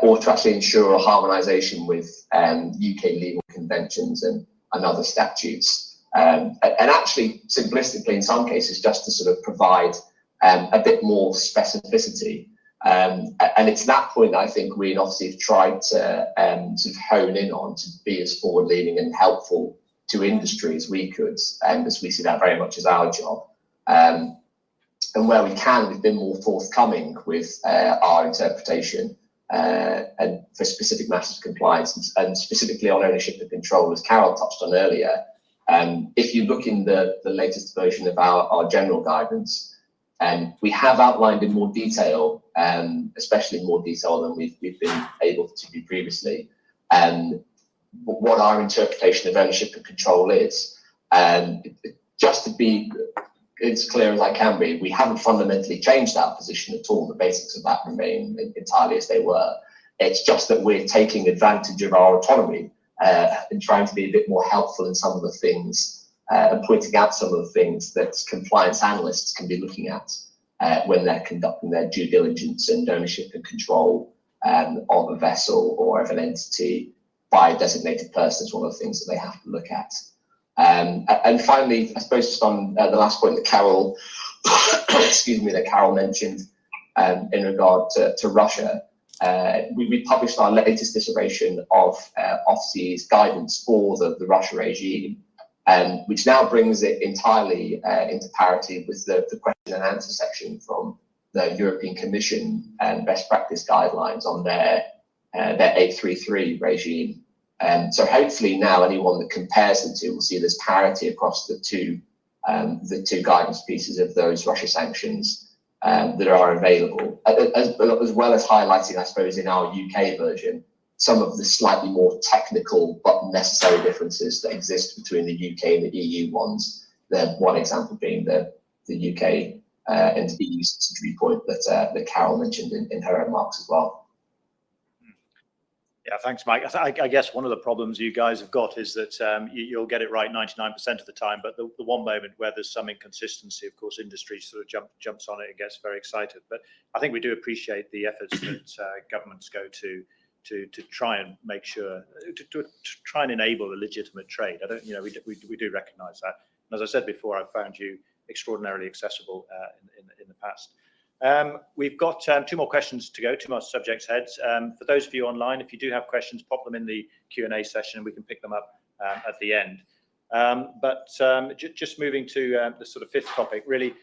or to actually ensure harmonisation with UK legal conventions and other statutes, and actually simplistically in some cases just to sort of provide a bit more specificity. And it's that point that I think we obviously have tried to sort of hone in on to be as forward-leaning and helpful to industry as we could, as we see that very much as our job. And where we can, we've been more forthcoming with our interpretation and for specific matters of compliance, and specifically on ownership and control, as Carol touched on earlier. If you look in the latest version of our general guidance, we have outlined in more detail, especially more detail than we've been able to do previously, what our interpretation of ownership and control is. Just to be as clear as I can be, we haven't fundamentally changed our position at all. The basics of that remain entirely as they were. It's just that we're taking advantage of our autonomy and trying to be a bit more helpful in some of the things and pointing out some of the things that compliance analysts can be looking at when they're conducting their due diligence and ownership and control of a vessel or of an entity by a designated person is one of the things that they have to look at. And finally, I suppose just on the last point that Carol, that Carol mentioned in regard to Russia, we published our latest iteration of OFCE's guidance for the Russia regime, which now brings it entirely into parity with the question and answer section from the European Commission and best practice guidelines on their 833 regime. So hopefully now anyone that compares the two will see there's parity across the two guidance pieces of those Russia sanctions that are available, as well as highlighting, I suppose, in our UK version, some of the slightly more technical but necessary differences that exist between the UK and the EU ones. The one example being the UK and EU subsidiary point that Carol mentioned in her remarks as well. Yeah, thanks, Mike. I guess one of the problems you guys have got is that you'll get it right 99% of the time, but the one moment where there's some inconsistency, of course, industry sort of jumps on it and gets very excited. But I think we do appreciate the efforts that governments go to try and make sure, to try and enable a legitimate trade. We do recognise that. And as I said before, I've found you extraordinarily accessible in the past. We've got 2 more questions to go, 2 more subjects heads. For those of you online, if you do have questions, pop them in the Q&A session and we can pick them up at the end. Just moving to the sort of 5th topic, really,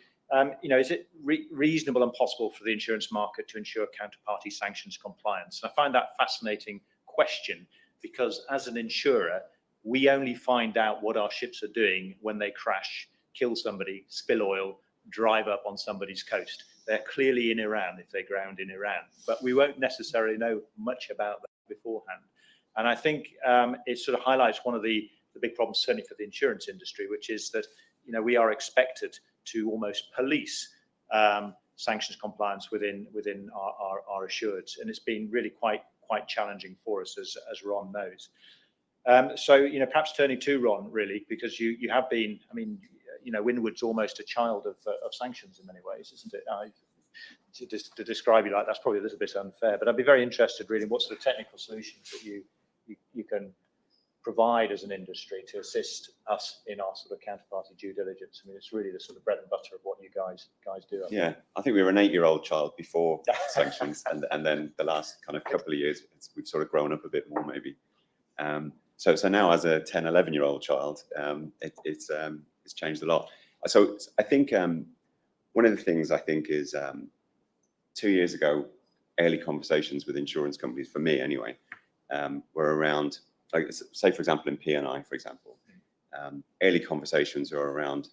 is it reasonable and possible for the insurance market to ensure counterparty sanctions compliance? And I find that a fascinating question because as an insurer, we only find out what our ships are doing when they crash, kill somebody, spill oil, drive up on somebody's coast. They're clearly in Iran if they ground in Iran, but we won't necessarily know much about that beforehand. And I think it sort of highlights one of the big problems, certainly for the insurance industry, which is that we are expected to almost police sanctions compliance within our assureds, and it's been really quite challenging for us, as Ron knows. Perhaps turning to Ron, really, because you have been, Windward's almost a child of sanctions in many ways, isn't it? To describe you like that's probably a little bit unfair, but I'd be very interested, really, in what sort of technical solutions that you can provide as an industry to assist us in our sort of counterparty due diligence. It's really the sort of bread and butter of what you guys do. Yeah, I think we were an 8-year-old child before sanctions, and then the last kind of couple of years, we've sort of grown up a bit more, maybe. So now as a 10, 11-year-old child, it's changed a lot. So I think one of the things I think is 2 years ago, early conversations with insurance companies, for me anyway, were around, like, say, for example, in P&I, for example, early conversations are around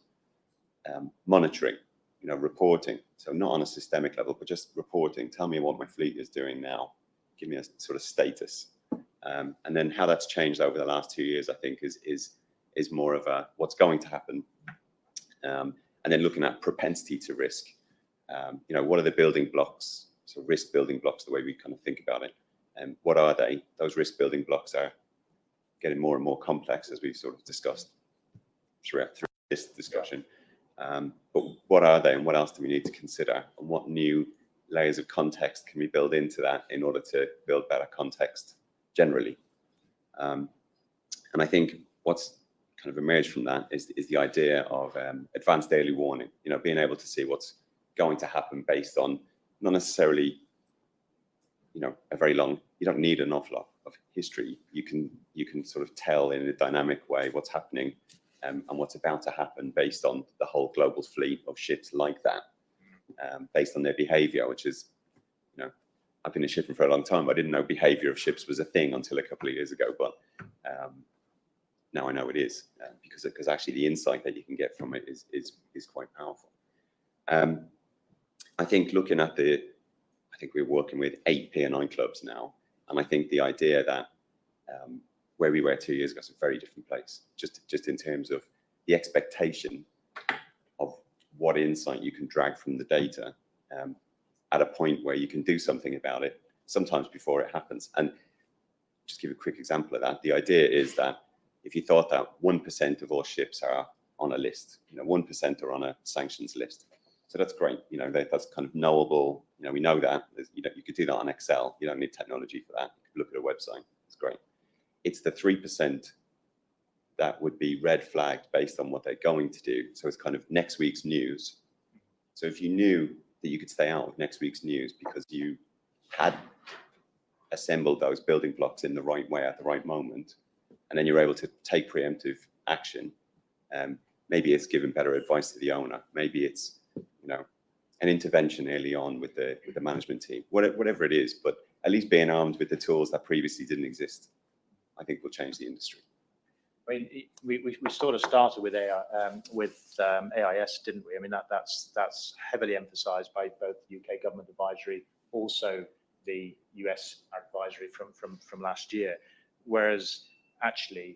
monitoring, reporting. So not on a systemic level, but just reporting. Tell me what my fleet is doing now. Give me a sort of status. And then how that's changed over the last 2 years, I think, is more of a what's going to happen. And then looking at propensity to risk. What are the building blocks? So risk building blocks, the way we kind of think about it. And what are they? Those risk building blocks are getting more and more complex, as we've sort of discussed through this discussion. But what are they, and what else do we need to consider? And what new layers of context can we build into that in order to build better context generally? And I think what's kind of emerged from that is the idea of advanced early warning, being able to see what's going to happen based on not necessarily, a very long, you don't need an awful lot of history. You can sort of tell in a dynamic way what's happening and what's about to happen based on the whole global fleet of ships like that, based on their behavior, which is, I've been in shipping for a long time. I didn't know behavior of ships was a thing until a couple of years ago, but now I know it is, because actually the insight that you can get from it is quite powerful. I think looking at I think we're working with 8 P&I clubs now, and I think the idea that where we were 2 years ago is a very different place, just in terms of the expectation of what insight you can drag from the data at a point where you can do something about it, sometimes before it happens. And just give a quick example of that. The idea is that if you thought that 1% of all ships are on a list, 1% are on a sanctions list. So that's great. That's kind of knowable. We know that. You could do that on Excel. You don't need technology for that. You could look at a website. It's great. It's the 3% that would be red flagged based on what they're going to do. So it's kind of next week's news. So if you knew that you could stay out of next week's news because you had assembled those building blocks in the right way at the right moment, and then you're able to take preemptive action, maybe it's giving better advice to the owner. Maybe it's an intervention early on with the management team, whatever it is, but at least being armed with the tools that previously didn't exist, I think will change the industry. I mean, we sort of started with AIS, didn't we? That's heavily emphasised by both the UK government advisory, also the US advisory from last year, whereas actually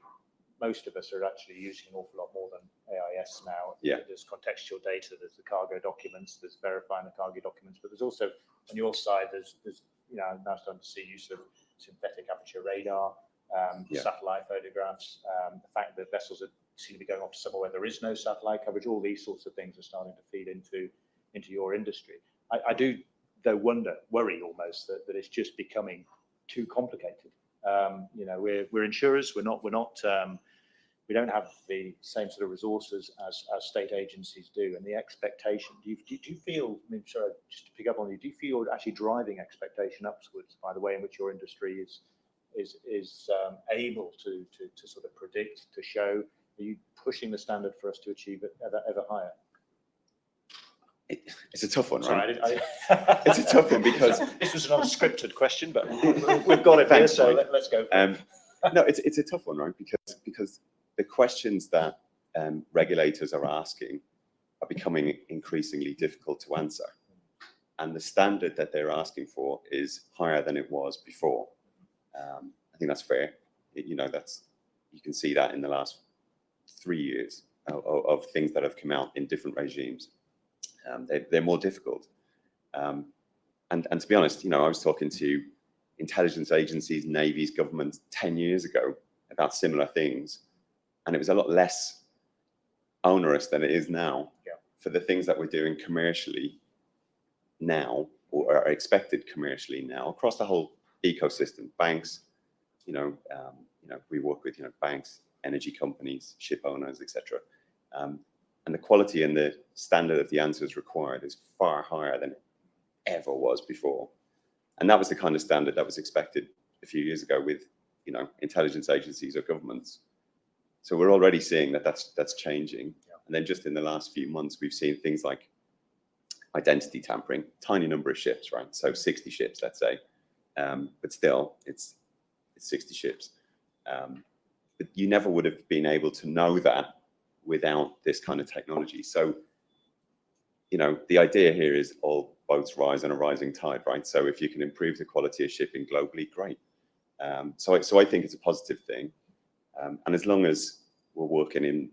most of us are actually using an awful lot more than AIS now. Yeah. There's contextual data, there's the cargo documents, there's verifying the cargo documents, but there's also on your side, there's I'm now starting to see use of synthetic aperture radar, Yeah. satellite photographs, the fact that vessels seem to be going off to somewhere where there is no satellite coverage. All these sorts of things are starting to feed into your industry. I do, though, worry almost that it's just becoming too complicated. We're insurers. We don't have the same sort of resources as state agencies do, and the expectation. Do you feel? I mean, sorry, just to pick up on you. Do you feel actually driving expectation upwards by the way in which your industry is able to sort of predict, to show? Are you pushing the standard for us to achieve it ever higher? It's a tough one, right? Sorry, It's a tough one because this was an unscripted question, but we've got it here, Thanks, so Mike. let's go. No, it's a tough one, right? Because the questions that regulators are asking are becoming increasingly difficult to answer, and the standard that they're asking for is higher than it was before. I think that's fair. You can see that in the last 3 years of things that have come out in different regimes. They're more difficult. And to be honest, I was talking to intelligence agencies, navies, governments 10 years ago about similar things, and it was a lot less onerous than it is now for the things that we're doing commercially now, or are expected commercially now across the whole ecosystem. Banks, we work with banks, energy companies, ship owners, etc. And the quality and the standard of the answers required is far higher than it ever was before. And that was the kind of standard that was expected a few years ago with, intelligence agencies or governments. So we're already seeing that's changing. Yeah. And then just in the last few months, we've seen things like identity tampering, tiny number of ships, right? So 60 ships, let's say, but still it's 60 ships. But you never would have been able to know that without this kind of technology. So, the idea here is all boats rise on a rising tide, right? So if you can improve the quality of shipping globally, great. So I think it's a positive thing. And as long as we're working in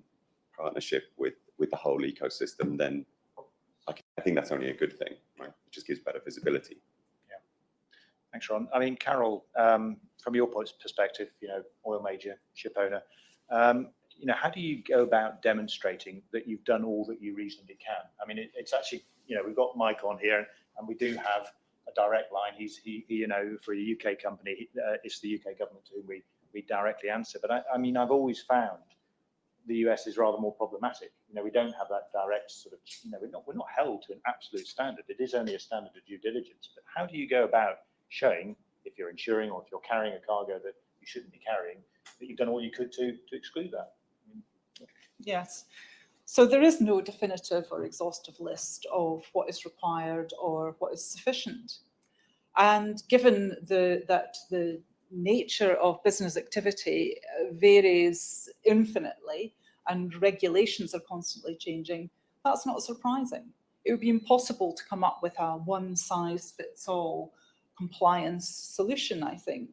partnership with the whole ecosystem, then I think that's only a good thing, right? It just gives better visibility. Yeah. Thanks, Ron. I mean, Carol, from your perspective, oil major, ship owner, how do you go about demonstrating that you've done all that you reasonably can? I mean, it's actually, we've got Mike on here, and we do have a direct line. He for a UK company, it's the UK government to whom we directly answer. But I mean, I've always found the US is rather more problematic. We don't have that direct sort of, we're not held to an absolute standard. It is only a standard of due diligence. But how do you go about showing, if you're insuring or if you're carrying a cargo that you shouldn't be carrying, that you've done all you could to exclude that? Yes. So there is no definitive or exhaustive list of what is required or what is sufficient. And given that the nature of business activity varies infinitely and regulations are constantly changing, that's not surprising. It would be impossible to come up with a one-size-fits-all compliance solution, I think.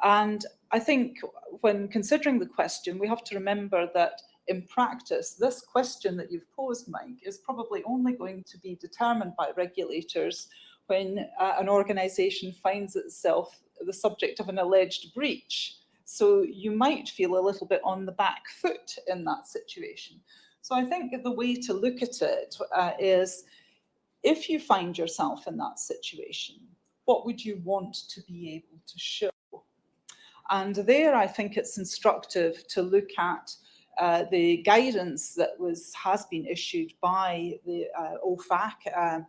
And I think when considering the question, we have to remember that in practice, this question that you've posed, Mike, is probably only going to be determined by regulators when an organisation finds itself the subject of an alleged breach. So you might feel a little bit on the back foot in that situation. So I think the way to look at it is, if you find yourself in that situation, what would you want to be able to show? And there, I think it's instructive to look at the guidance that has been issued by the OFAC,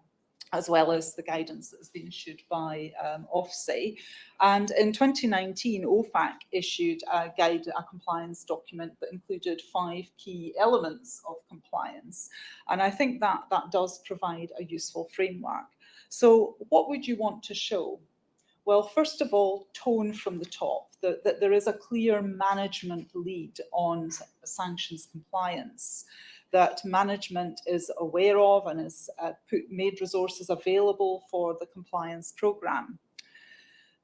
as well as the guidance that has been issued by OFSE. And in 2019, OFAC issued a compliance document that included 5 key elements of compliance. And I think that does provide a useful framework. So what would you want to show? Well, first of all, tone from the top, that there is a clear management lead on sanctions compliance, that management is aware of and has made resources available for the compliance programme,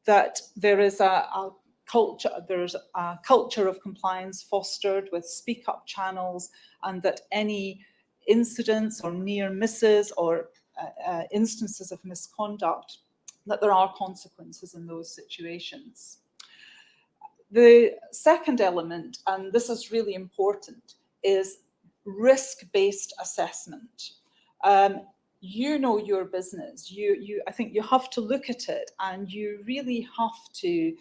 that there is a culture of compliance fostered with speak-up channels, and that any incidents or near misses or instances of misconduct that there are consequences in those situations. The second element, and this is really important, is risk-based assessment. You know your business. I think you have to look at it, and you really have to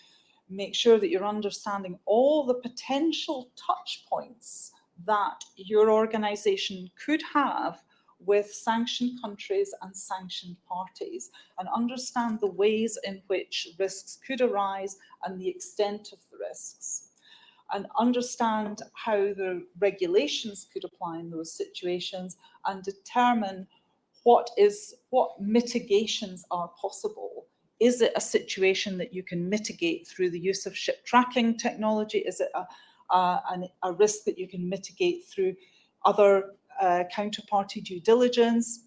make sure that you're understanding all the potential touch points that your organisation could have with sanctioned countries and sanctioned parties, and understand the ways in which risks could arise and the extent of the risks, and understand how the regulations could apply in those situations, and determine what mitigations are possible. Is it a situation that you can mitigate through the use of ship tracking technology? Is it a risk that you can mitigate through other counterparty due diligence?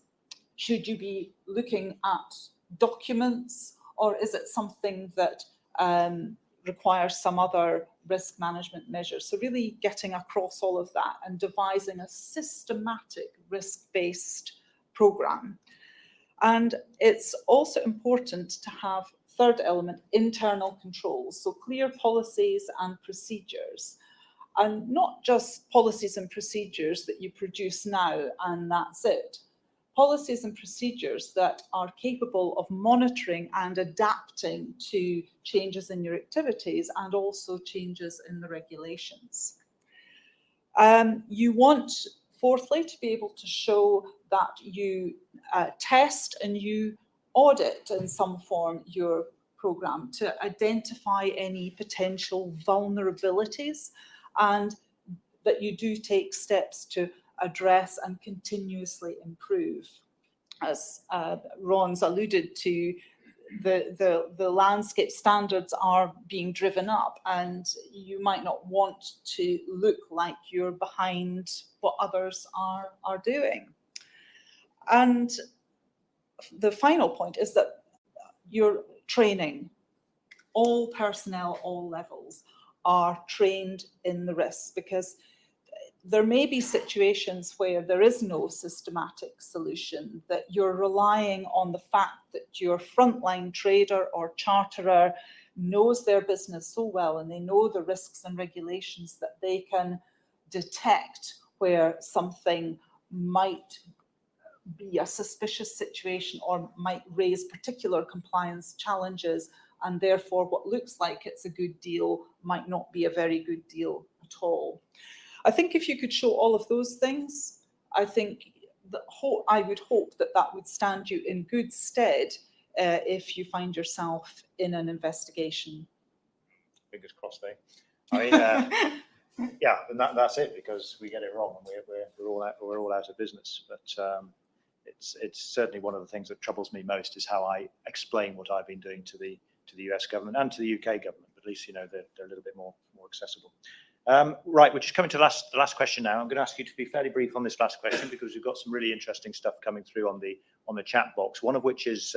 Should you be looking at documents, or is it something that requires some other risk management measures? So really getting across all of that and devising a systematic risk-based programme. And it's also important to have, third element, internal controls, so clear policies and procedures. And not just policies and procedures that you produce now and that's it. Policies and procedures that are capable of monitoring and adapting to changes in your activities and also changes in the regulations. You want, fourthly, to be able to show that you test and you audit in some form your programme to identify any potential vulnerabilities, and that you do take steps to address and continuously improve. As Ron's alluded to, the landscape standards are being driven up, and you might not want to look like you're behind what others are doing. And the final point is that your training, all personnel, all levels, are trained in the risks, because there may be situations where there is no systematic solution, that you're relying on the fact that your frontline trader or charterer knows their business so well, and they know the risks and regulations that they can detect where something might be a suspicious situation or might raise particular compliance challenges, and therefore what looks like it's a good deal might not be a very good deal at all. I think if you could show all of those things, I think I would hope that that would stand you in good stead if you find yourself in an investigation. Fingers crossed, eh? I mean, yeah, and that's it, because we get it wrong and we're all out of business. But it's certainly one of the things that troubles me most is how I explain what I've been doing to the US government and to the UK government. But at least, you know, they're a little bit more accessible. Right, we're just coming to the last question now. I'm going to ask you to be fairly brief on this last question, because we've got some really interesting stuff coming through on the chat box. One of which is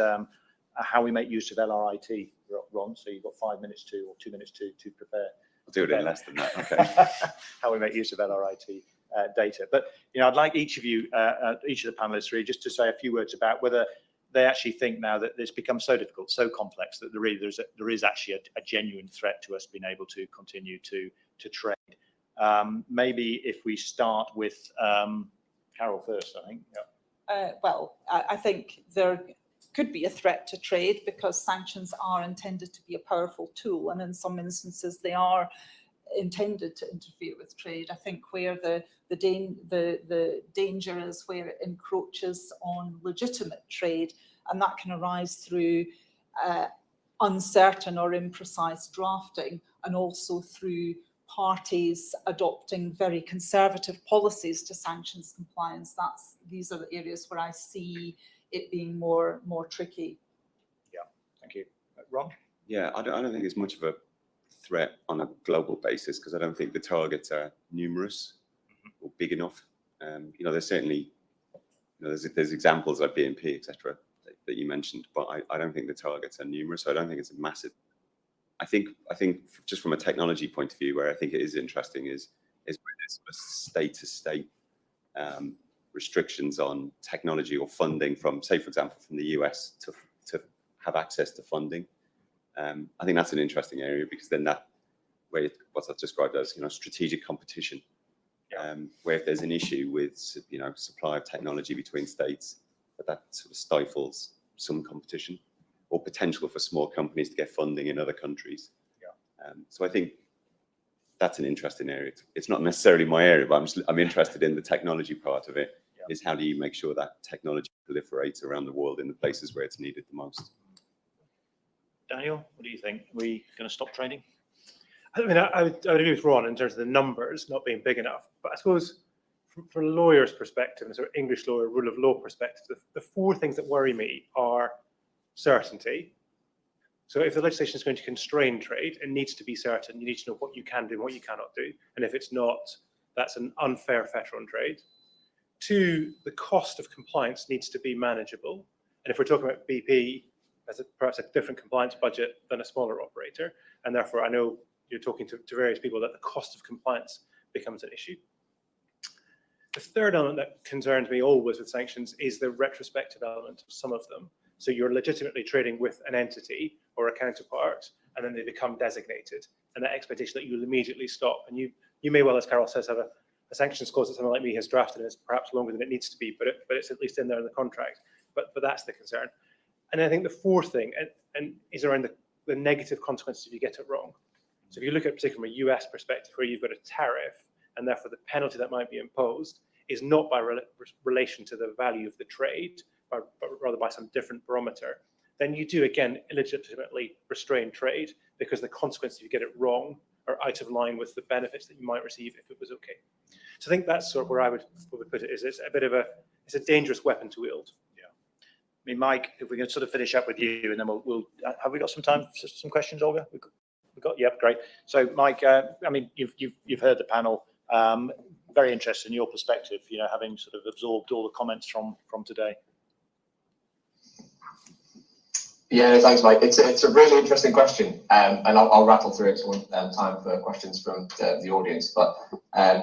how we make use of LRIT, Ron. So you've got 5 minutes or 2 minutes to prepare. I'll do it in less than that. Okay. How we make use of LRIT data. But you know, I'd like each of the panelists really just to say a few words about whether they actually think now that it's become so difficult, so complex, that there is actually a genuine threat to us being able to continue to trade. Maybe if we start with Carol first, I think. Yeah. Well, I think there could be a threat to trade, because sanctions are intended to be a powerful tool, and in some instances they are intended to interfere with trade. I think where the danger is where it encroaches on legitimate trade, and that can arise through uncertain or imprecise drafting, and also through parties adopting very conservative policies to sanctions compliance. These are the areas where I see it being more tricky. Yeah, thank you. Ron? Yeah, I don't think it's much of a threat on a global basis, because I don't think the targets are numerous or big enough. You know, there's certainly, you know, there's examples like BNP, etc., that you mentioned, but I don't think the targets are numerous. So I don't think it's a massive. I think just from a technology point of view, where I think it is interesting is where there's state-to-state restrictions on technology or funding from, say, for example, from the US to have access to funding. I think that's an interesting area, because then that way, what's that described as, strategic competition, where if there's an issue with, supply of technology between states, that sort of stifles some competition or potential for small companies to get funding in other countries. So I think that's an interesting area. It's not necessarily my area, but I'm interested in the technology part of it. Is how do you make sure that technology proliferates around the world in the places where it's needed the most? Daniel, what do you think? Are we going to stop trading? I mean, I would agree with Ron in terms of the numbers not being big enough. But I suppose from a lawyer's perspective, and sort of English lawyer rule of law perspective, the four things that worry me are certainty. So if the legislation is going to constrain trade, it needs to be certain. You need to know what you can do and what you cannot do. And if it's not, that's an unfair fetter on trade. 2, the cost of compliance needs to be manageable. And if we're talking about BP, as perhaps a different compliance budget than a smaller operator, and therefore I know you're talking to various people that the cost of compliance becomes an issue. The third element that concerns me always with sanctions is the retrospective element of some of them. So you're legitimately trading with an entity or a counterpart, and then they become designated, and that expectation that you'll immediately stop. And you may well, as Carol says, have a sanctions clause that someone like me has drafted, and it's perhaps longer than it needs to be, but it's at least in there in the contract. But that's the concern. And I think the fourth thing and is around the negative consequences if you get it wrong. So if you look at particularly from a US perspective, where you've got a tariff, and therefore the penalty that might be imposed is not by relation to the value of the trade, but rather by some different barometer, then you do again illegitimately restrain trade, because the consequences if you get it wrong are out of line with the benefits that you might receive if it was okay. So I think that's sort of where I would put it, is it's a bit of it's a dangerous weapon to wield. I mean, Mike, if we can sort of finish up with you, and then we'll have we got some time for some questions, Olga? We've got, yep, great. So, Mike, I mean, you've heard the panel. Very interested in your perspective, having sort of absorbed all the comments from today. Yeah, thanks, Mike. It's a really interesting question, and I'll rattle through it one time for questions from the audience. But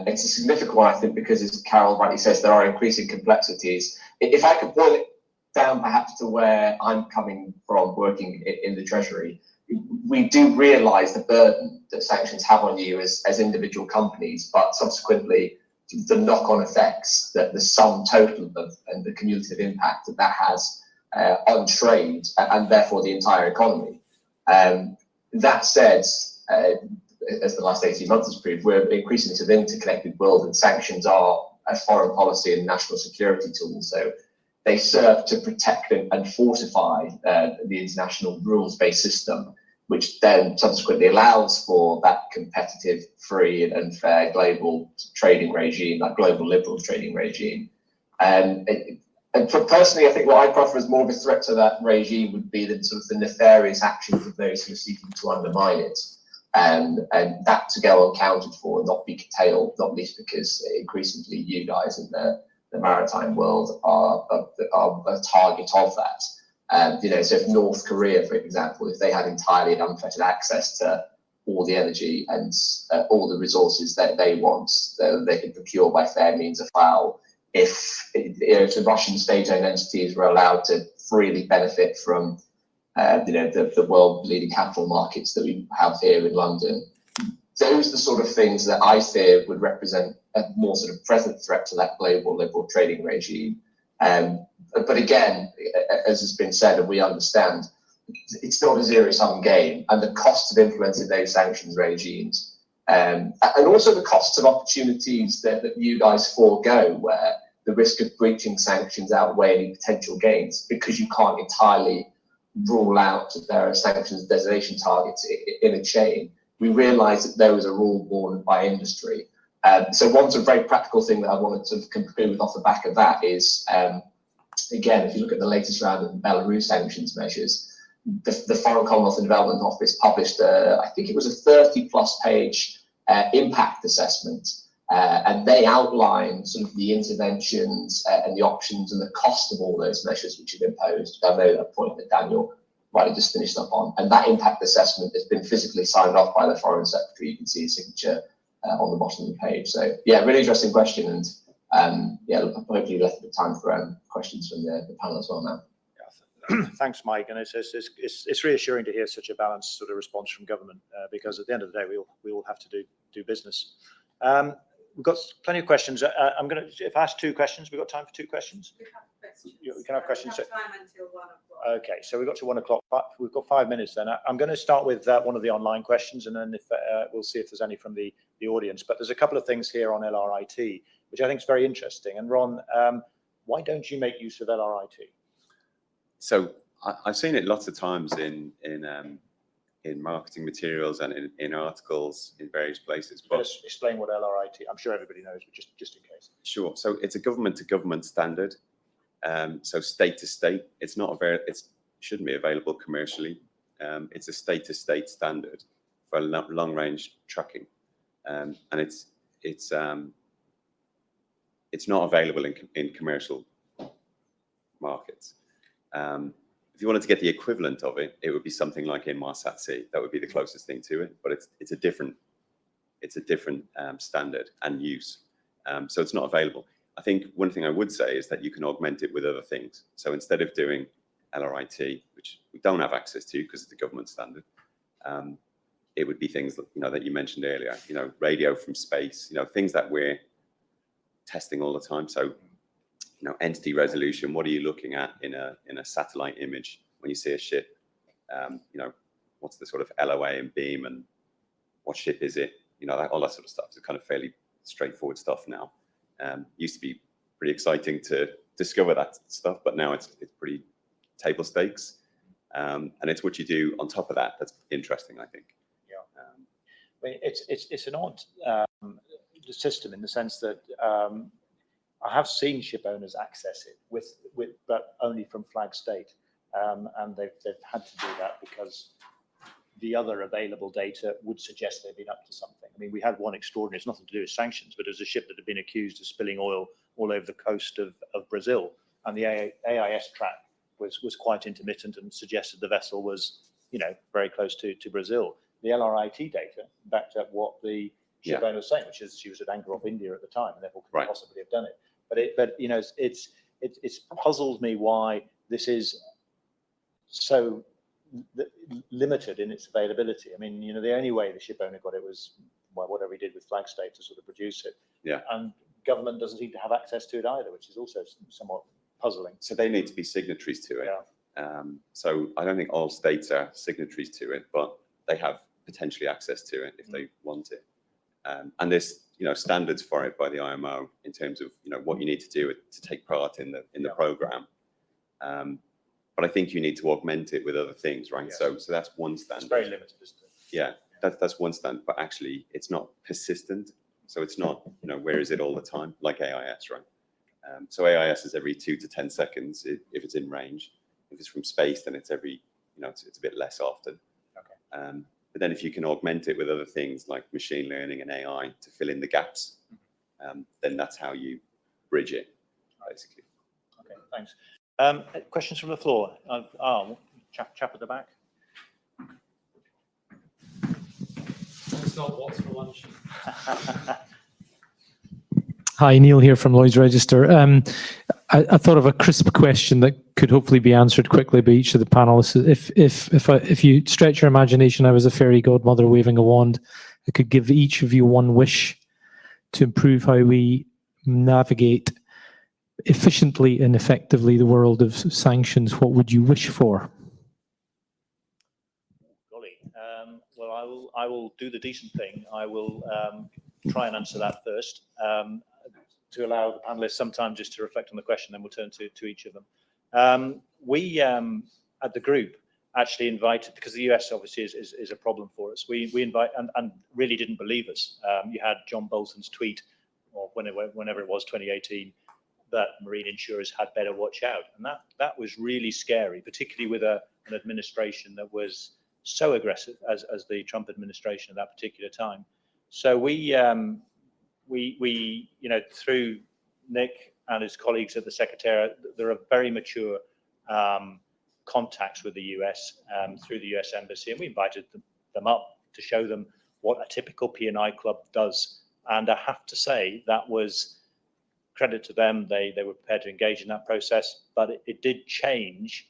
it's a significant one, I think, because, as Carol rightly says, there are increasing complexities. If I could boil it down perhaps to where I'm coming from working in the Treasury, we do realise the burden that sanctions have on you as individual companies, but subsequently the knock-on effects, that the sum total of and the cumulative impact that has on trade and therefore the entire economy. That said, as the last 18 months has proved, we're increasingly to the interconnected world, and sanctions are a foreign policy and national security tool. So they serve to protect and fortify the international rules-based system, which then subsequently allows for that competitive, free and fair global trading regime, that global liberal trading regime. And personally, I think what I prefer as more of a threat to that regime would be the sort of the nefarious actions of those who are seeking to undermine it, and that to go unaccounted for and not be curtailed, not least because increasingly you guys in the maritime world are a target of that. So if North Korea, for example, if they had entirely unfettered access to all the energy and all the resources that they want, they can procure by fair means of foul. If the Russian state-owned entities were allowed to freely benefit from the world-leading capital markets that we have here in London, those are the sort of things that I fear would represent a more sort of present threat to that global liberal trading regime. But again, as has been said, and we understand, it's not a zero-sum game, and the cost of implementing those sanctions regimes, and also the costs of opportunities that you guys forego, where the risk of breaching sanctions outweigh any potential gains, because you can't entirely rule out that there are sanctions designation targets in a chain. We realise that there is a rule born by industry. So one sort of very practical thing that I wanted to conclude with off the back of that is, again, if you look at the latest round of Belarus sanctions measures, the Foreign Commonwealth and Development Office published, I think it was a 30-plus page impact assessment, and they outlined sort of the interventions and the options and the cost of all those measures which have imposed. I know that point that Daniel rightly just finished up on, and that impact assessment has been physically signed off by the Foreign Secretary. You can see his signature on the bottom of the page. So yeah, really interesting question, and hopefully left a bit of time for questions from the panel as well now. Thanks, Mike. And it's reassuring to hear such a balanced sort of response from government, because at the end of the day, we all have to do business. We've got plenty of questions. I'm going to, if I ask 2 questions, we've got time for 2 questions. We have questions. We can have questions. We have time until 1 o'clock. Okay, so we've got to 1 o'clock. We've got 5 minutes then. I'm going to start with one of the online questions, and then if we'll see if there's any from the audience. But there's a couple of things here on LRIT, which I think is very interesting. And Ron, why don't you make use of LRIT? So I've seen it lots of times in marketing materials and in articles in various places. But just explain what LRIT. I'm sure everybody knows, but just in case. Sure. So it's a government-to-government standard. So state to state. It's not it shouldn't be available commercially. It's a state-to-state standard for long-range tracking, and it's not available in commercial markets. If you wanted to get the equivalent of it, it would be something like Inmarsat-C. That would be the closest thing to it, but it's a different standard and use. So it's not available. I think one thing I would say is that you can augment it with other things. So instead of doing LRIT, which we don't have access to because it's a government standard, it would be things that, that you mentioned earlier, radio from space, things that we're testing all the time. So, entity resolution, what are you looking at in a satellite image when you see a ship? What's the sort of LOA and beam, and what ship is it? All that sort of stuff is kind of fairly straightforward stuff now. Used to be pretty exciting to discover that stuff, but now it's pretty table stakes. And it's what you do on top of that that's interesting, I think. Yeah. I mean, it's an odd system in the sense that I have seen ship owners access it but only from flag state, and they've had to do that because the other available data would suggest they've been up to something. I mean, we had one extraordinary, it's nothing to do with sanctions, but it was a ship that had been accused of spilling oil all over the coast of Brazil, and the AIS track was quite intermittent and suggested the vessel was, very close to Brazil. The LRIT data backed up what the ship owner was saying, which is she was at anchor off India at the time, and therefore couldn't possibly have done it. But it's puzzled me why this is so limited in its availability. I mean, the only way the ship owner got it was whatever he did with flag state to sort of produce it. Yeah. And government doesn't seem to have access to it either, which is also somewhat puzzling. So they need to be signatories to it. Yeah. So I don't think all states are signatories to it, but they have potentially access to it if they want it. And there's standards for it by the IMO in terms of what you need to do to take part in the program. But I think you need to augment it with other things, right? Yes. So that's one standard. It's very limited, isn't it? Yeah, that's one standard, but actually it's not persistent. So it's not where is it all the time like AIS, right? So AIS is every 2 to 10 seconds if it's in range. If it's from space, then it's every it's a bit less often. Okay. But then if you can augment it with other things like machine learning and AI to fill in the gaps, then that's how you bridge it, basically. Okay, thanks. Questions from the floor? Chap at the back. It's not what's for lunch. Hi, Neil here from Lloyd's Register. I thought of a crisp question that could hopefully be answered quickly by each of the panelists. If you stretch your imagination, I was a fairy godmother waving a wand. I could give each of you one wish to improve how we navigate efficiently and effectively the world of sanctions. What would you wish for? Golly. Well, I will do the decent thing. I will try and answer that first. To allow the panelists some time just to reflect on the question, then we'll turn to each of them. We at the group actually invited, because the US obviously is a problem for us, we invite and really didn't believe us. You had John Bolton's tweet, or whenever it was, 2018, that marine insurers had better watch out. And that was really scary, particularly with an administration that was so aggressive as the Trump administration at that particular time. So we through Nick and his colleagues at the Secretariat, there are very mature contacts with the US through the US Embassy, and we invited them up to show them what a typical P&I club does. And I have to say that was credit to them. They were prepared to engage in that process, but it did change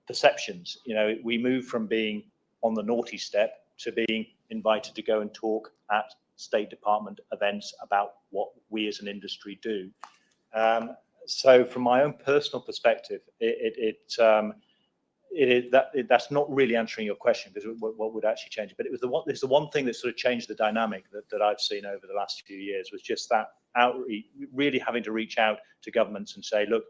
perceptions. You know, we moved from being on the naughty step to being invited to go and talk at State Department events about what we as an industry do. So from my own personal perspective, that's not really answering your question, because what would actually change? But it's the one thing that sort of changed the dynamic that I've seen over the last few years, was just that outreach, really having to reach out to governments and say, look,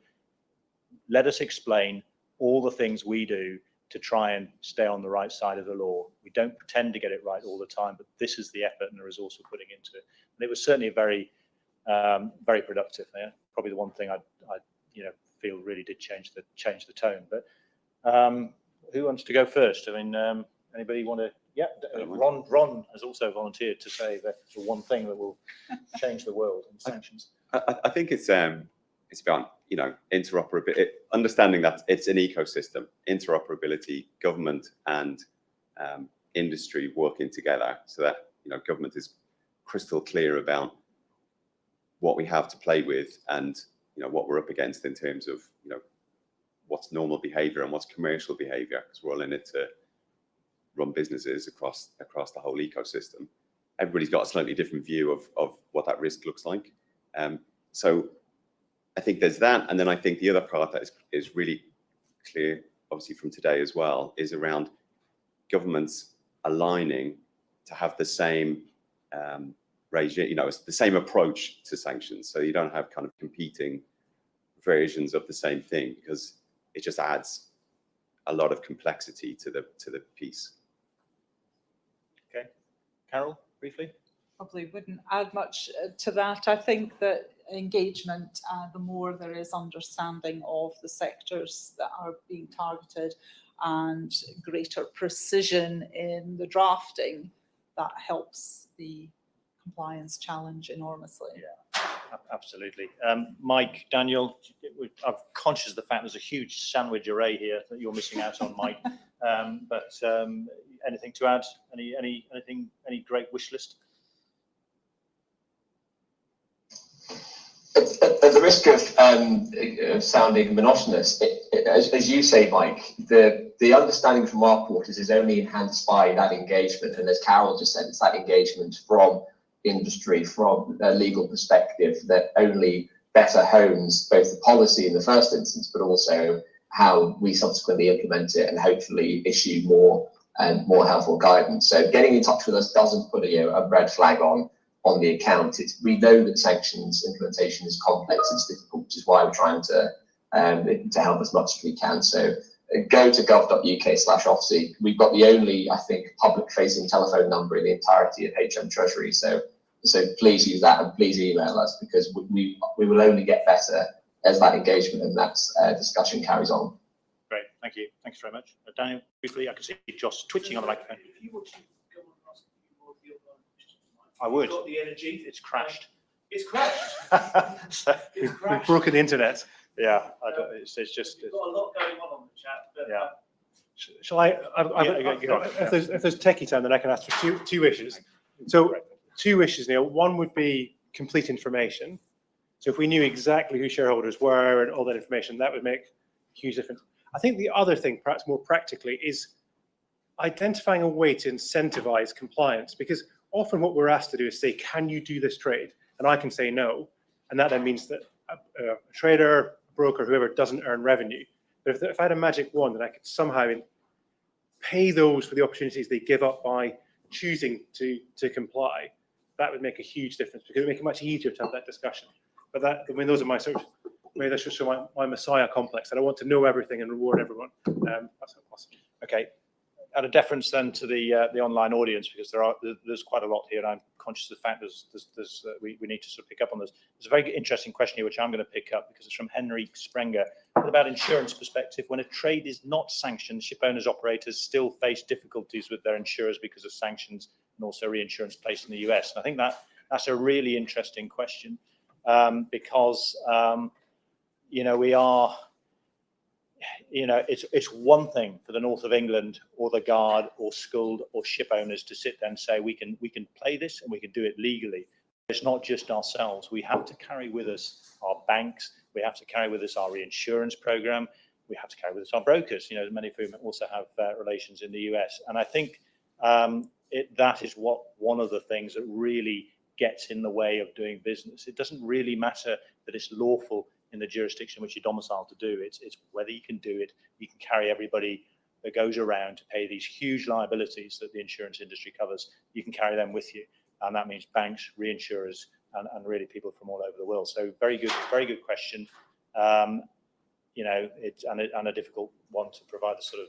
let us explain all the things we do to try and stay on the right side of the law. We don't pretend to get it right all the time, but this is the effort and the resource we're putting into it. And it was certainly very productive. Yeah? Probably the one thing I feel really did change the tone. But who wants to go first? I mean, anybody want to? Yeah, Ron has also volunteered to say that the one thing that will change the world in sanctions. I think it's about, interoperability, understanding that it's an ecosystem, interoperability, government and industry working together, so that government is crystal clear about what we have to play with and what we're up against in terms of what's normal behavior and what's commercial behavior, because we're all in it to run businesses across the whole ecosystem. Everybody's got a slightly different view of what that risk looks like. So I think there's that. And then I think the other part that is really clear, obviously from today as well, is around governments aligning to have the same regime, it's the same approach to sanctions. So you don't have kind of competing versions of the same thing, because it just adds a lot of complexity to the piece. Okay, Carol, briefly. Probably wouldn't add much to that. I think that engagement, the more there is understanding of the sectors that are being targeted and greater precision in the drafting, that helps the compliance challenge enormously. Yeah, absolutely. Mike, Daniel, I'm conscious of the fact there's a huge sandwich array here that you're missing out on, Mike. But anything to add? Any great wish list? At the risk of sounding monotonous, as you say, Mike, the understanding from our quarters is only enhanced by that engagement. And as Carol just said, it's that engagement from industry, from a legal perspective, that only better hones both the policy in the first instance, but also how we subsequently implement it and hopefully issue more helpful guidance. So getting in touch with us doesn't put a red flag on the account. We know that sanctions implementation is complex, it's difficult, which is why we're trying to help as much as we can. So go to gov.uk/OFSI. We've got the only, I think, public-facing telephone number in the entirety of HM Treasury. So please use that, and please email us, because we will only get better as that engagement and that discussion carries on. Great, thank you. Thanks very much. Daniel, briefly, I can see Josh twitching on the microphone. If you want to go on and ask a few more of the other questions, I would. Got the energy. It's crashed. It's crashed. So, It's We've crashed. broken the internet. yeah, it's just. We've got a lot going on the chat. But, Yeah. Shall I? If there's techie time, then I can ask for two wishes. So 2 wishes, Neil. One would be complete information. So if we knew exactly who shareholders were and all that information, that would make a huge difference. I think the other thing, perhaps more practically, is identifying a way to incentivize compliance, because often what we're asked to do is say, can you do this trade? And I can say no. And that then means that a trader, broker, whoever doesn't earn revenue. But if I had a magic wand and I could somehow pay those for the opportunities they give up by choosing to comply, that would make a huge difference, because it would make it much easier to have that discussion. But those are my sort of, maybe that's just my messiah complex, that I want to know everything and reward everyone. That's possible. Okay. Out of deference then to the online audience, because there's quite a lot here, and I'm conscious of the fact we need to sort of pick up on this. There's a very interesting question here, which I'm going to pick up, because it's from Henry Sprenger. What about insurance perspective? When a trade is not sanctioned, ship owners, operators still face difficulties with their insurers because of sanctions and also reinsurance placed in the US. And I think that's a really interesting question, because we are. It's one thing for the north of England or the Guard or Skuld or ship owners to sit there and say we can play this and we can do it legally. It's not just ourselves. We have to carry with us our banks. We have to carry with us our reinsurance program. we have to carry with us our brokers, you know, many of whom also have relations in the US. And I think that is one of the things that really gets in the way of doing business. It doesn't really matter that it's lawful in the jurisdiction which you're domiciled to do. It's whether you can do it. You can carry everybody that goes around to pay these huge liabilities that the insurance industry covers. You can carry them with you, and that means banks, reinsurers, and really people from all over the world. So very good question. You know, it's and a difficult one to provide the sort of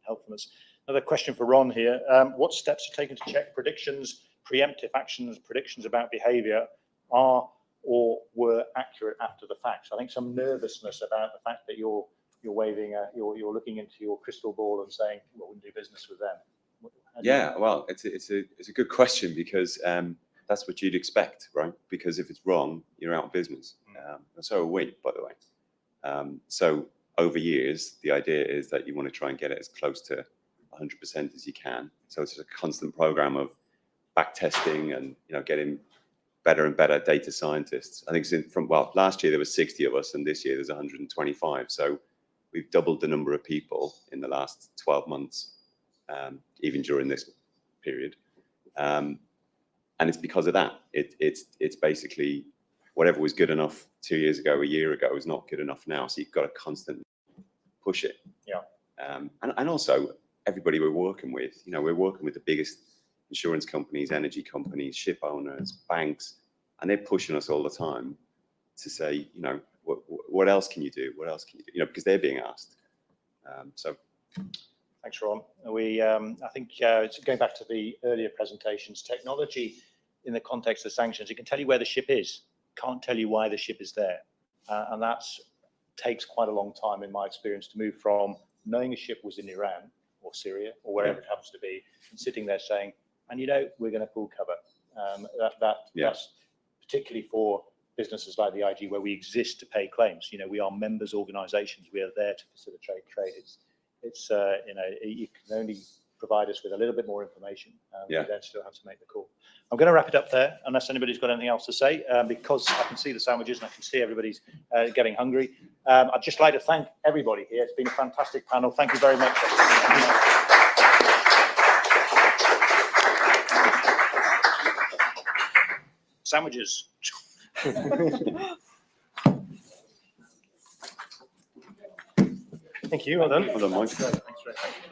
helpfulness. Another question for Ron here. What steps are taken to check predictions, preemptive actions, predictions about behaviour are or were accurate after the fact? So I think some nervousness about the fact that you're waving, you're looking into your crystal ball and saying, well, we can do business with them. Yeah, well, it's a good question, because that's what you'd expect, right? Because if it's wrong, you're out of business. And so are we, by the way. So over years, the idea is that you want to try and get it as close to 100% as you can. So it's a constant program of back testing and, you know, getting better and better data scientists. I think last year there were 60 of us, and this year there's 125. So we've doubled the number of people in the last 12 months, even during this period. And it's because of that. It's basically whatever was good enough 2 years ago, a year ago, is not good enough now. So you've got to constantly push it. Yeah. And also everybody we're working with, you know, we're working with the biggest insurance companies, energy companies, ship owners, banks, and they're pushing us all the time to say, you know, what else can you do? What else can you do? You know, because they're being asked. So. Thanks, Ron. I think it's going back to the earlier presentations, technology in the context of sanctions, it can tell you where the ship is, can't tell you why the ship is there. And that takes quite a long time, in my experience, to move from knowing a ship was in Iran or Syria or wherever it happens to be, and sitting there saying, and you know, we're going to pull cover. That's particularly for businesses like the IG, where we exist to pay claims. You know, we are members organisations. We are there to facilitate trade. It's you know, you can only provide us with a little bit more information. We then still have to make the call. I'm going to wrap it up there, unless anybody's got anything else to say, because I can see the sandwiches and I can see everybody's getting hungry. I'd just like to thank everybody here. It's been a fantastic panel. Thank you very much. Sandwiches. Thank you. Well done. Well done, Mike. Thanks very much.